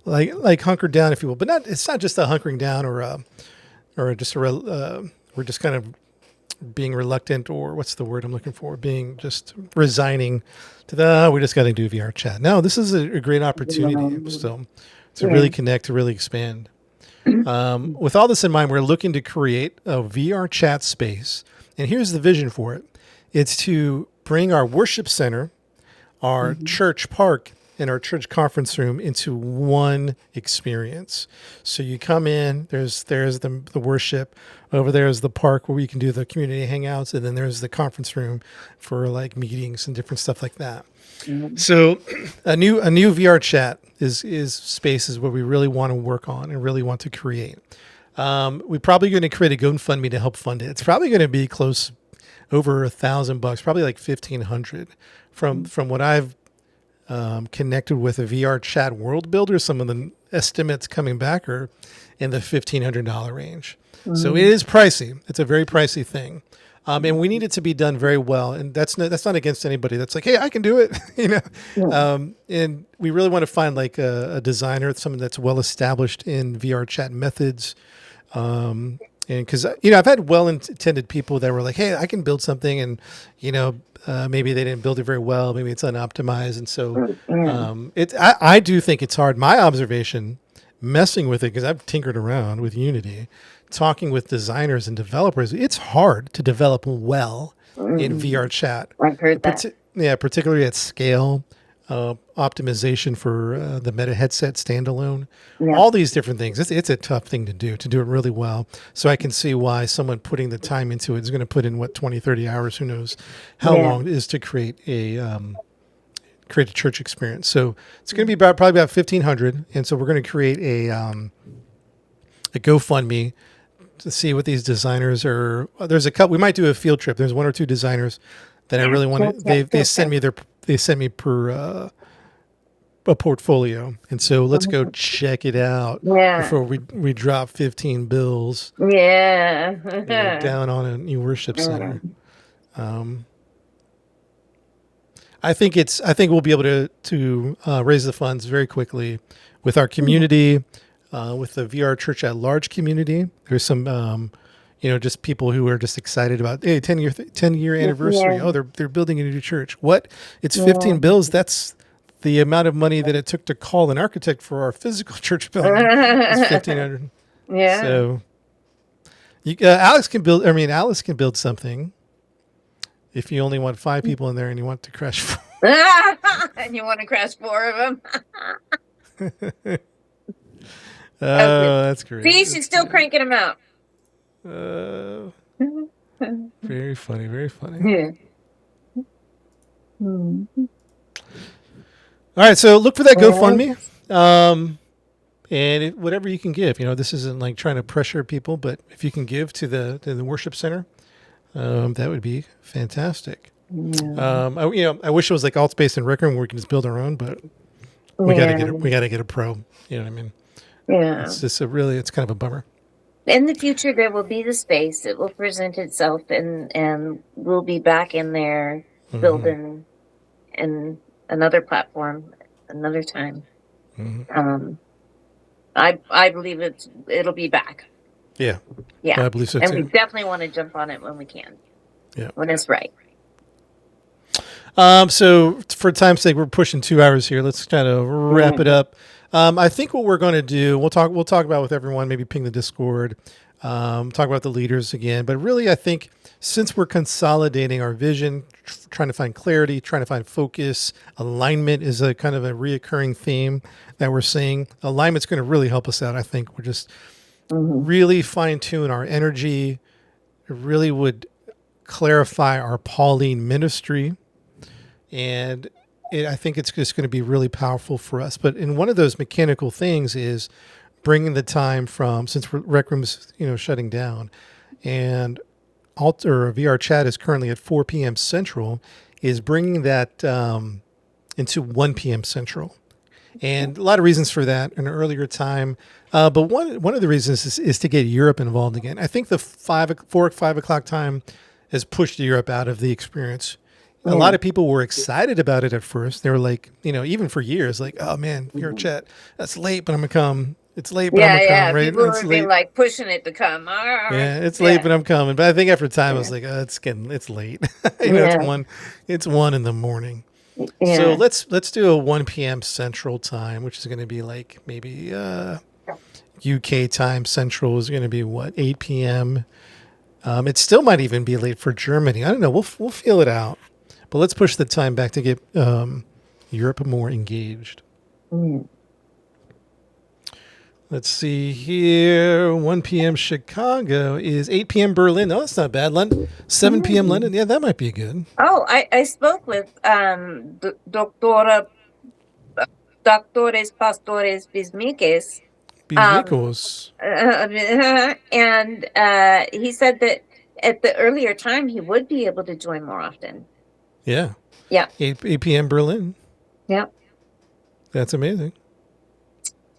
like hunker down, if you will. But it's not just a hunkering down we're just kind of being reluctant, or what's the word I'm looking for? Being just resigning to we just got to do VR chat. No, this is a great opportunity still to really connect, to really expand. With all this in mind, we're looking to create a VR chat space. And here's the vision for it. It's to bring our worship center, our church park, and our church conference room into one experience. So you come in, there's the worship, over there is the park where you can do the community hangouts, and then there's the conference room for like meetings and different stuff like that. So a new VR chat is spaces where we really want to work on and really want to create. We're probably going to create a GoFundMe to help fund it. It's probably going to be close over $1,000, probably like $1,500 from what I've connected with a VR chat world builder. Some of the estimates coming back are in the $1,500 range. So it is pricey. It's a very pricey thing. And we need it to be done very well. And that's not against anybody. That's like, hey, I can do it. And we really want to find like a designer, someone that's well established in VR chat methods. And because, I've had well-intended people that were like, hey, I can build something. And, maybe they didn't build it very well. Maybe it's unoptimized. And so I do think it's hard. My observation, messing with it, because I've tinkered around with Unity, talking with designers and developers, it's hard to develop well in VR chat. I've heard that. Particularly at scale. optimization for the Meta headset standalone. Yeah. All these different things. It's a tough thing to do it really well. So I can see why someone putting the time into it is going to put in 20, 30 hours. Who knows how long it is to create a church experience. So it's going to be probably about 1,500. And so we're going to create a GoFundMe to see what these designers are. There's a couple. We might do a field trip. There's one or two designers that I really want to. They send me per a portfolio, and so let's go check it out before we drop 15 bills. Down on a new worship center. I think we'll be able to raise the funds very quickly with our community. With the VR Church at Large community. There's some, just people who are just excited about, hey, 10-year anniversary. Yeah. Oh, they're building a new church. What? It's 15 bills. That's the amount of money that it took to call an architect for our physical church building. It's 1,500. Yeah. So, Alice can build something. If you only want 5 people in there and you want to crash 4. And you want to crash 4 of them. Oh, that's great. See, she's still cranking them out. Very funny, very funny. All right, so look for that GoFundMe, and whatever you can give. This isn't like trying to pressure people, but if you can give to the worship center, that would be fantastic. I wish it was like Altspace and Rec Room where we can just build our own, but we gotta get a pro. You know what I mean? Yeah. It's just it's kind of a bummer. In the future, there will be the space. It will present itself, and we'll be back in there building in another platform, another time. I believe it'll be back. Yeah. Yeah. I believe so and too. we definitely want to jump on it when we can. Yeah. When it's right. So for time's sake, we're pushing 2 hours here. Let's kind of wrap it up. I think what we're going to do, we'll talk about with everyone, maybe ping the Discord, talk about the leaders again. But really, I think since we're consolidating our vision, trying to find clarity, trying to find focus, alignment is a kind of a reoccurring theme that we're seeing. Alignment's going to really help us out. I think we're just really fine tune our energy. It really would clarify our Pauline ministry. And I think it's just going to be really powerful for us. But in one of those mechanical things is bringing the time from, since Rec Room's shutting down, and VRChat is currently at 4 p.m. Central, is bringing that into 1 p.m. Central. And a lot of reasons for that, an earlier time. But one of the reasons is to get Europe involved again. I think the 5 o'clock time has pushed Europe out of the experience. A lot of people were excited about it at first. They were like, even for years, like, oh man, VRChat, that's late, but I'm gonna come. It's late, but I'm gonna come. Right? People were being like pushing it to come. Yeah, it's late, but I'm coming. But I think after time, I was like, oh, it's late. It's 1 in the morning. Yeah. So let's do a 1 p.m. Central time, which is going to be like maybe UK time. Central is going to be 8 p.m. It still might even be late for Germany. I don't know. We'll feel it out. But let's push the time back to get Europe more engaged. Let's see here. 1 p.m. Chicago is 8 p.m. Berlin. Oh, that's not bad. London, 7 p.m. London. Yeah, that might be good. Oh, I spoke with Doctores Pastores Bismiques. And he said that at the earlier time, he would be able to join more often. Yeah. Yeah. 8 p.m. Berlin. Yeah. That's amazing.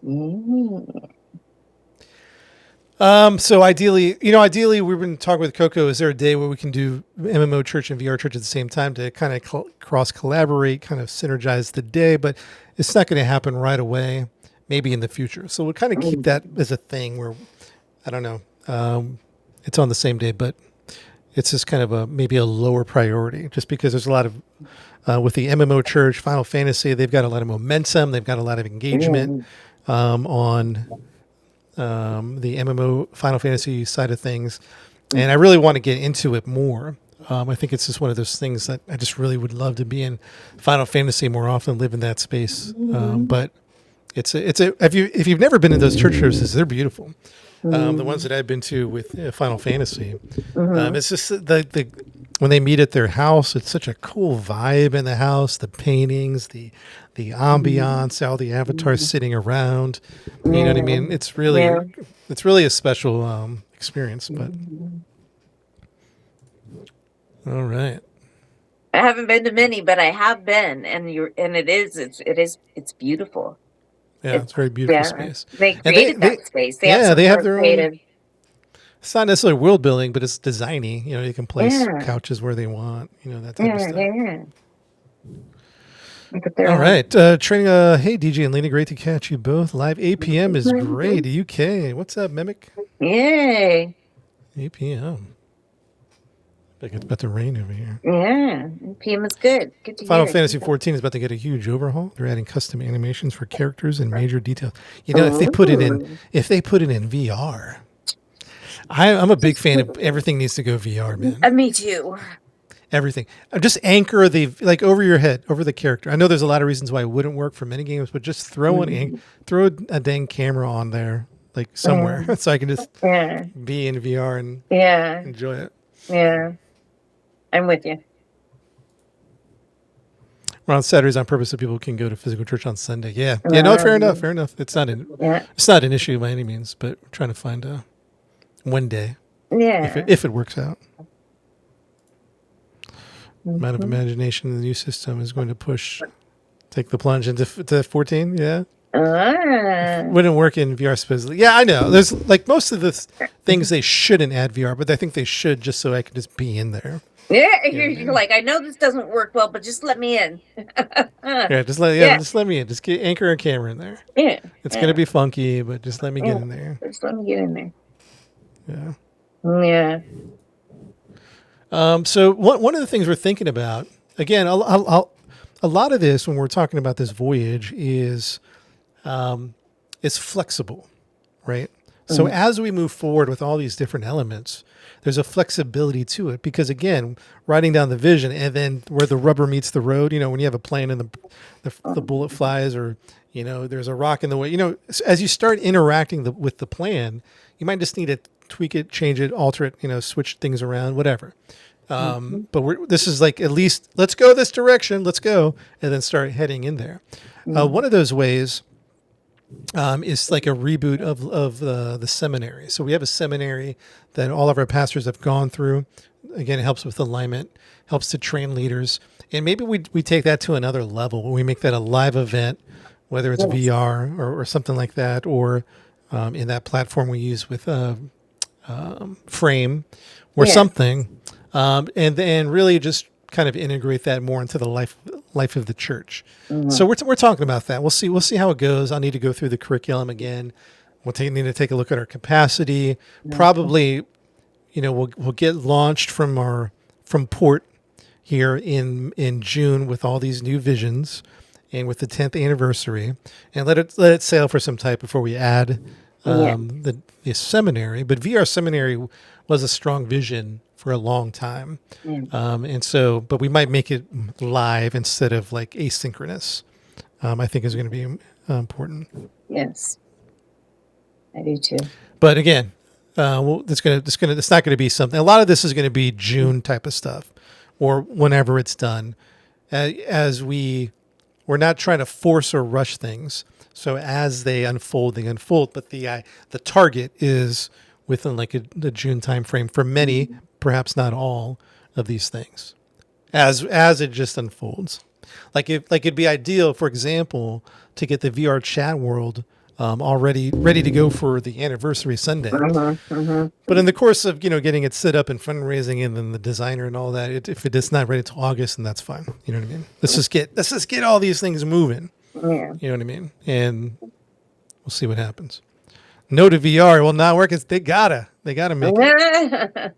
So ideally, we've been talking with Coco. Is there a day where we can do MMO church and VR church at the same time to kind of cross collaborate, kind of synergize the day? But it's not going to happen right away. Maybe in the future. So we'll kind of keep that as a thing where, I don't know, it's on the same day, but it's just kind of maybe a lower priority, just because there's a lot of with the MMO church, Final Fantasy, they've got a lot of momentum, they've got a lot of engagement on the MMO Final Fantasy side of things, and I really want to get into it more. I think it's just one of those things that I just really would love to be in Final Fantasy more often, live in that space. But it's a if you've never been in those church services, they're beautiful. The ones that I've been to with Final Fantasy, it's just the when they meet at their house, it's such a cool vibe in the house. The paintings, the ambiance, all the avatars sitting around. You know what I mean? It's really a special experience. But all right. I haven't been to many, but I have been, and it's beautiful. Yeah, it's a very beautiful space. They created that space. They have their creative. own. It's not necessarily world building, but it's designy. You know, you can place couches where they want. You know, that type of stuff. All right, training. Hey, DJ and Lena, great to catch you both live. 8 p.m. is great. UK, what's up, Mimic? Yay! 8 p.m. Like it's about to rain over here. Yeah, 8 p.m. is good. Good to Final hear. Fantasy XIV is about to get a huge overhaul. They're adding custom animations for characters and major details. You know, if they put it in VR, I'm a big fan of everything needs to go VR, man. Me too. Everything. Just anchor over your head, over the character. I know there's a lot of reasons why it wouldn't work for many games, but just throw a dang camera on there, like somewhere, so I can just be in VR and enjoy it. Yeah, I'm with you. We're on Saturdays on purpose so people can go to physical church on Sunday. Yeah. No, fair enough. It's not an issue by any means, but we're trying to find one day. Yeah. If it works out. Amount of imagination in the new system is going to take the plunge into 14. Yeah. Wouldn't work in VR supposedly. Yeah, I know. There's like most of the things they shouldn't add VR, but I think they should just so I can just be in there. Yeah, you're like, I know this doesn't work well, but just let me in. Just let me in. Just anchor a camera in there. Yeah. It's gonna be funky, but just let me get in there. Just let me get in there. Yeah. Yeah. So one of the things we're thinking about, again, a lot of this when we're talking about this voyage is flexible, right? So as we move forward with all these different elements, there's a flexibility to it because again, writing down the vision and then where the rubber meets the road, you know, when you have a plane and the bullet flies or, you know, there's a rock in the way, you know, as you start interacting with the plan, you might just need to tweak it, change it, alter it, you know, switch things around, whatever. But this is like, at least let's go this direction, let's go, and then start heading in there. One of those ways is like a reboot of the seminary. So we have a seminary that all of our pastors have gone through. Again, it helps with alignment, helps to train leaders. And maybe we take that to another level when we make that a live event, whether it's VR or something like that, or in that platform we use with Frame or something. And then really just kind of integrate that more into the life of the church. So we're talking about that. We'll see how it goes. I'll need to go through the curriculum again. Need to take a look at our capacity. Probably, you know, we'll get launched from port here in June with all these new visions and with the 10th anniversary, and let it sail for some time before we add the seminary. But VR seminary was a strong vision for a long time. And so, but we might make it live instead of like asynchronous, I think is going to be important. Yes. I do too. But again, it's not going to be something, a lot of this is going to be June type of stuff or whenever it's done as we're not trying to force or rush things. So as they unfold, but the target is within like the June timeframe for many, perhaps not all of these things, as it just unfolds. Like it'd be ideal, for example, to get the VR chat world already ready to go for the anniversary Sunday. But in the course of getting it set up and fundraising and then the designer and all that, if it's not ready till August, then that's fine. You know what I mean? Let's just get all these things moving. Yeah. You know what I mean? And we'll see what happens. No to VR will not work. They gotta make it.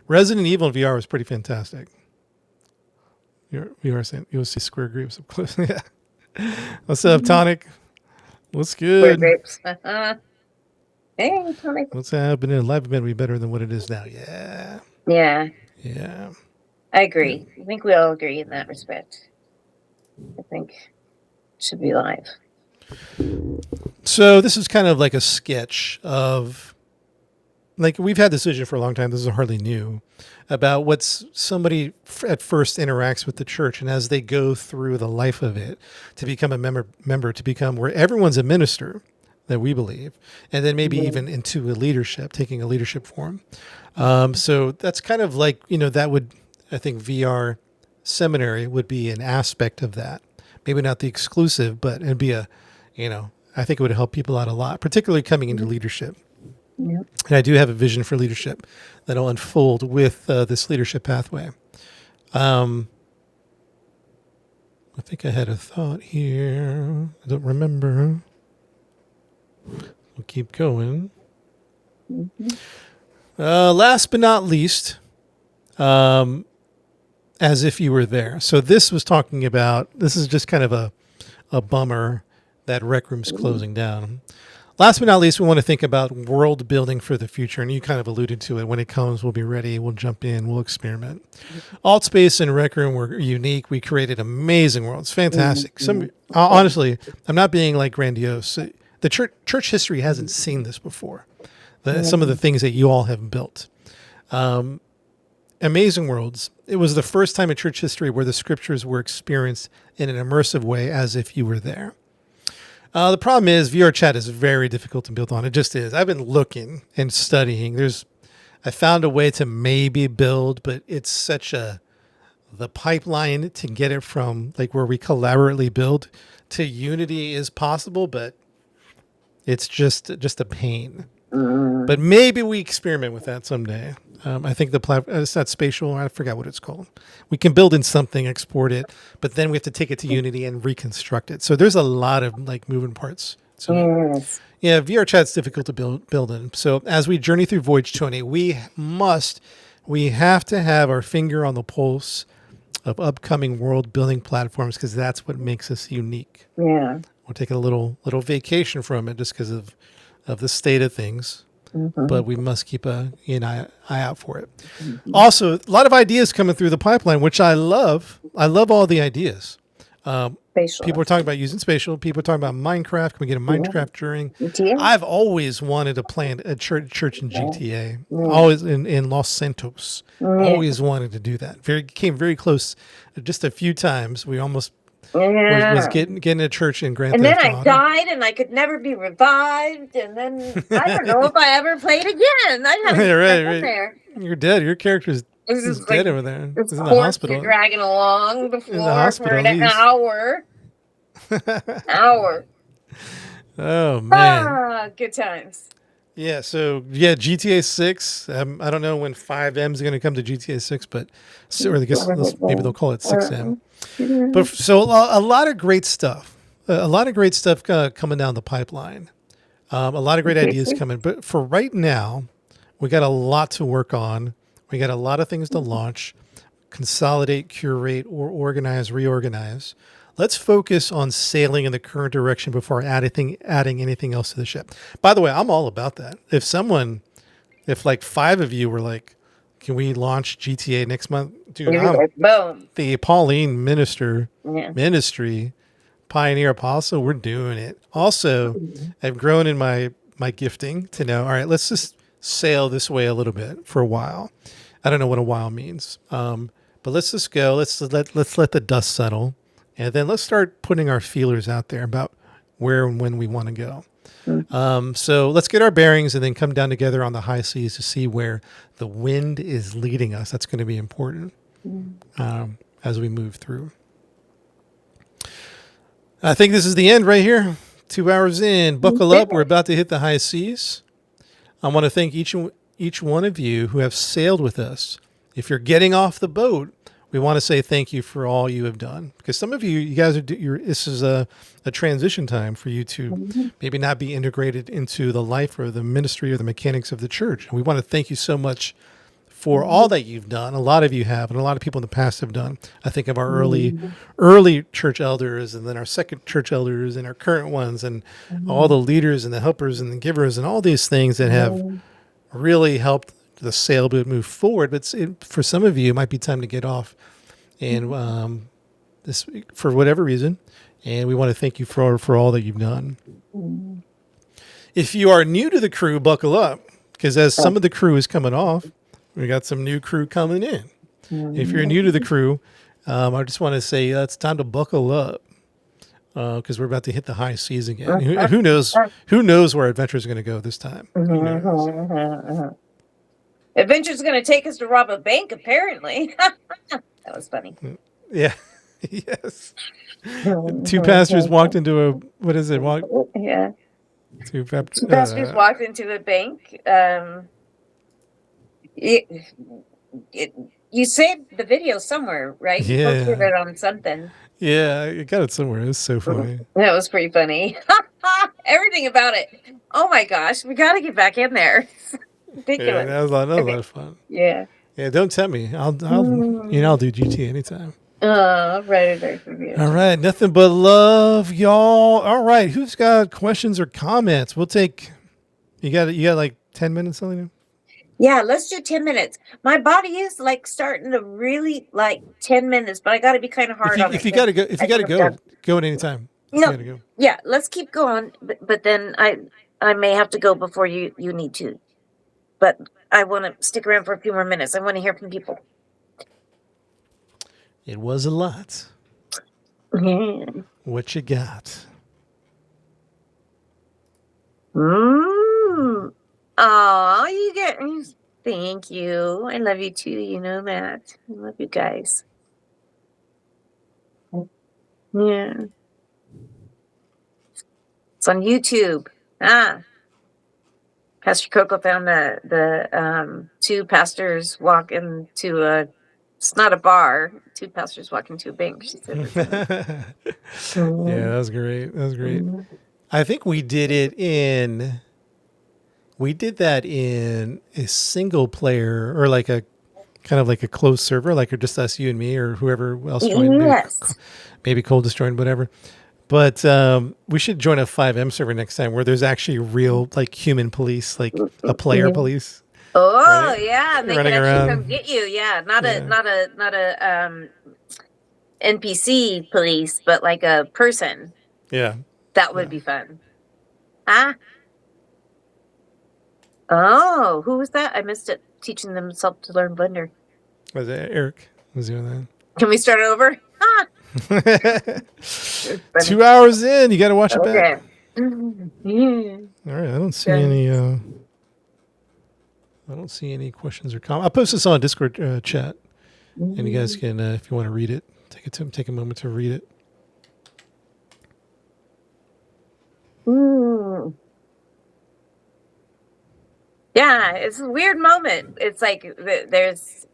Resident Evil in VR was pretty fantastic. VR saying you'll see square grapes up close. Yeah. What's up, Tonic? What's good? Square grapes. Hey, Tonic. What's happening? Live event will be better than what it is now. Yeah. Yeah, Yeah. I agree. I think we all agree in that respect. I think it should be live. So this is kind of like a sketch of, like, we've had this vision for a long time. This is hardly new, about what's somebody at first interacts with the church, and as they go through the life of it, to become a member, to become where everyone's a minister, that we believe, and then maybe even into a leadership, taking a leadership form. So that's kind of like, that would, I think VR seminary would be an aspect of that. Maybe not the exclusive, but it'd be I think it would help people out a lot, particularly coming into leadership. Yep. And I do have a vision for leadership that'll unfold with this leadership pathway. I think I had a thought here. I don't remember. We'll keep going. Last but not least, as if you were there. So this was talking about, this is just kind of a bummer that Rec Room's closing down. Last but not least, we want to think about world building for the future. And you kind of alluded to it. When it comes, we'll be ready. We'll jump in. We'll experiment. Altspace and Rec Room were unique. We created amazing worlds. Fantastic. Honestly, I'm not being like grandiose. The church history hasn't seen this before. Some of the things that you all have built. Amazing worlds. It was the first time in church history where the scriptures were experienced in an immersive way as if you were there. The problem is VRChat is very difficult to build on. It just is. I've been looking and studying. I found a way to maybe build, but it's such the pipeline to get it from like where we collaboratively build to Unity is possible, but it's just a pain. But maybe we experiment with that someday. I think the platform, it's not spatial. I forgot what it's called. We can build in something, export it, but then we have to take it to Unity and reconstruct it. So there's a lot of like moving parts. So yeah, VRChat's difficult to build in. So as we journey through Voyage 20, we have to have our finger on the pulse of upcoming world building platforms, because that's what makes us unique. Yeah. We'll take a little vacation from it just because of the state of things. But we must keep an eye out for it. Also, a lot of ideas coming through the pipeline, which I love. I love all the ideas. People are talking about using spatial. People are talking about Minecraft. Can we get a Minecraft during? GTA? I've always wanted to plant a church in GTA. Always in Los Santos. Always wanted to do that. Came very close just a few times. We almost was getting a church in Grand Theft Auto. And then I died and I could never be revived. And then I don't know if I ever played again. I had to right. there. You're dead. Your character is dead over there. It's in the corpse hospital. you're dragging along the floor for at an least. hour. Oh, man. Good times. Yeah, so, GTA 6. I don't know when 5M is going to come to GTA 6, but or I guess maybe they'll call it 6M. But so a lot of great stuff. A lot of great stuff coming down the pipeline. A lot of great ideas coming. But for right now, we got a lot to work on. We got a lot of things to launch, consolidate, curate, or organize, reorganize. Let's focus on sailing in the current direction before adding anything else to the ship. By the way, I'm all about that. If like 5 of you were like, can we launch GTA next month? Dude, Boom. The Pauline ministry, pioneer apostle, we're doing it. Also, I've grown in my gifting to know, all right, let's just sail this way a little bit for a while. I don't know what a while means. But let's just go. Let's let the dust settle. And then let's start putting our feelers out there about where and when we want to go. So let's get our bearings and then come down together on the high seas to see where the wind is leading us. That's going to be important as we move through. I think this is the end right here. 2 hours in. Buckle up. We're about to hit the high seas. I want to thank each one of you who have sailed with us. If you're getting off the boat, we want to say thank you for all you have done, because some of you guys this is a transition time for you to maybe not be integrated into the life or the ministry or the mechanics of the church. And we want to thank you so much for all that you've done. A lot of you have, and a lot of people in the past have done. I think of our early church elders, and then our second church elders, and our current ones, and all the leaders and the helpers and the givers and all these things that have really helped the sailboat move forward. But for some of you, it might be time to get off, and this for whatever reason. And we want to thank you for all that you've done. If you are new to the crew, buckle up, because as some of the crew is coming off, we got some new crew coming in. If you're new to the crew, I just want to say it's time to buckle up, because we're about to hit the high seas again. Who knows? Who knows where Adventure's going to go this time? Who knows? Adventure's going to take us to rob a bank, apparently. That was funny. Yeah. Yes. Two pastors walked into a, what is it? Yeah. Two pastors walked into a bank. You saved the video somewhere, right? You posted it on something. Yeah, I got it somewhere. It was so funny. That was pretty funny. Everything about it. Oh my gosh, we got to get back in there. Ridiculous. Yeah, that was a lot of fun. Yeah. Yeah, don't tempt me. I'll do GT anytime. Right. All right, nothing but love, y'all. All right, who's got questions or comments? We'll take. You got like 10 minutes, Alina? Yeah, let's do 10 minutes. My body is like starting to really like 10 minutes, but I got to be kind of hard on it. If you got to go, go at any time. No, go. Yeah, let's keep going. But then I may have to go before you need to. But I want to stick around for a few more minutes. I want to hear from people. It was a lot. Yeah. What you got? Oh, you get. Thank you. I love you too. You know that. I love you guys. Yeah. It's on YouTube. Pastor Coco found the two pastors walk into a. It's not a bar. Two pastors walk into a bank. She said. Yeah, that was great. I think we did it in. We did that in a single player, or like a kind of like a closed server, like just us, you and me, or whoever else joined. Yes. Maybe Cole just joined, whatever. But we should join a 5M server next time where there's actually real like human police, like a player police. Oh, right? Yeah, and they running can actually around. come get you. Yeah, not a NPC police, but like a person. Yeah, that would be fun. Oh, who was that? I missed it. Teaching themselves to learn Blender. Was it Eric? Was doing that? Can we start over? 2 hours in, you got to watch it back. Yeah. All right, I don't see any. I don't see any questions or comments. I'll post this on Discord chat, and you guys can, if you want to read it, take a moment to read it. Yeah, it's a weird moment. It's like it's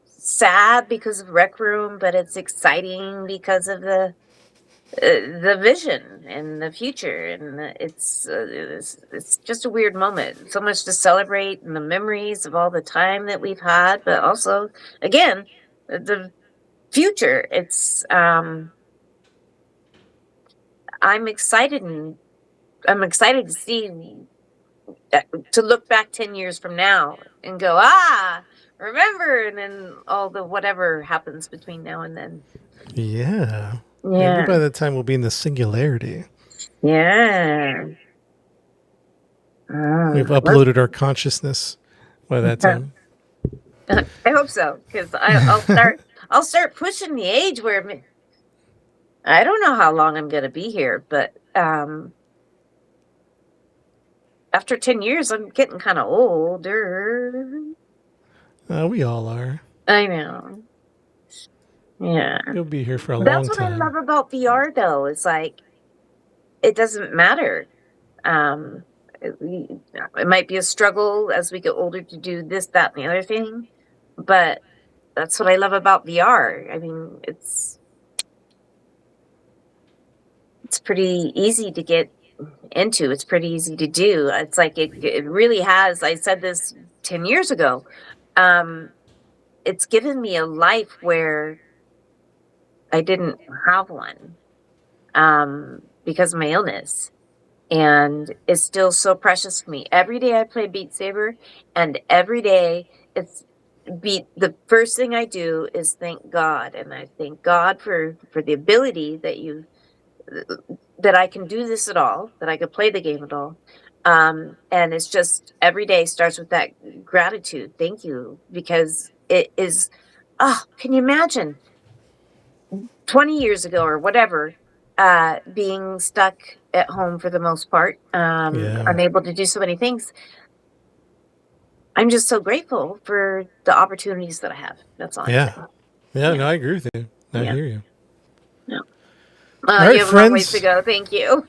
sad because of Rec Room, but it's exciting because of the vision and the future, and it's just a weird moment. So much to celebrate, and the memories of all the time that we've had, but also, again, the future. It's I'm excited, and I'm excited to see. To look back 10 years from now and go, remember, and then all the whatever happens between now and then. Yeah. Maybe by that time we'll be in the singularity. Yeah. We've uploaded our consciousness by that time. I hope so, because I'll start pushing the age where I don't know how long I'm going to be here, but after 10 years, I'm getting kind of older. We all are. I know. Yeah. You'll be here for a long time. That's what I love about VR, though. It's like, it doesn't matter. It might be a struggle as we get older to do this, that, and the other thing. But that's what I love about VR. I mean, it's pretty easy to get into. It's pretty easy to do. It's like it really has. I said this 10 years ago. It's given me a life where I didn't have one because of my illness, and it's still so precious to me. Every day I play Beat Saber, and every day it's the first thing I do is thank God, and I thank God for the ability that I can do this at all, that I could play the game at all. And it's just every day starts with that gratitude. Thank you, because it is. Oh, can you imagine 20 years ago or whatever, being stuck at home for the most part, Yeah. unable to do so many things? I'm just so grateful for the opportunities that I have. That's all I'm Yeah. saying. Yeah. Yeah. No, I agree with you. I Yeah. hear you. Yeah. All You right, have a long ways to friends. go. Thank you.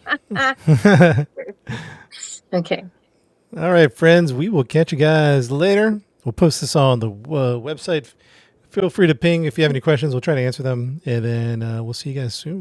Okay. All right, friends. We will catch you guys later. We'll post this on the website. Feel free to ping if you have any questions. We'll try to answer them. And then we'll see you guys soon.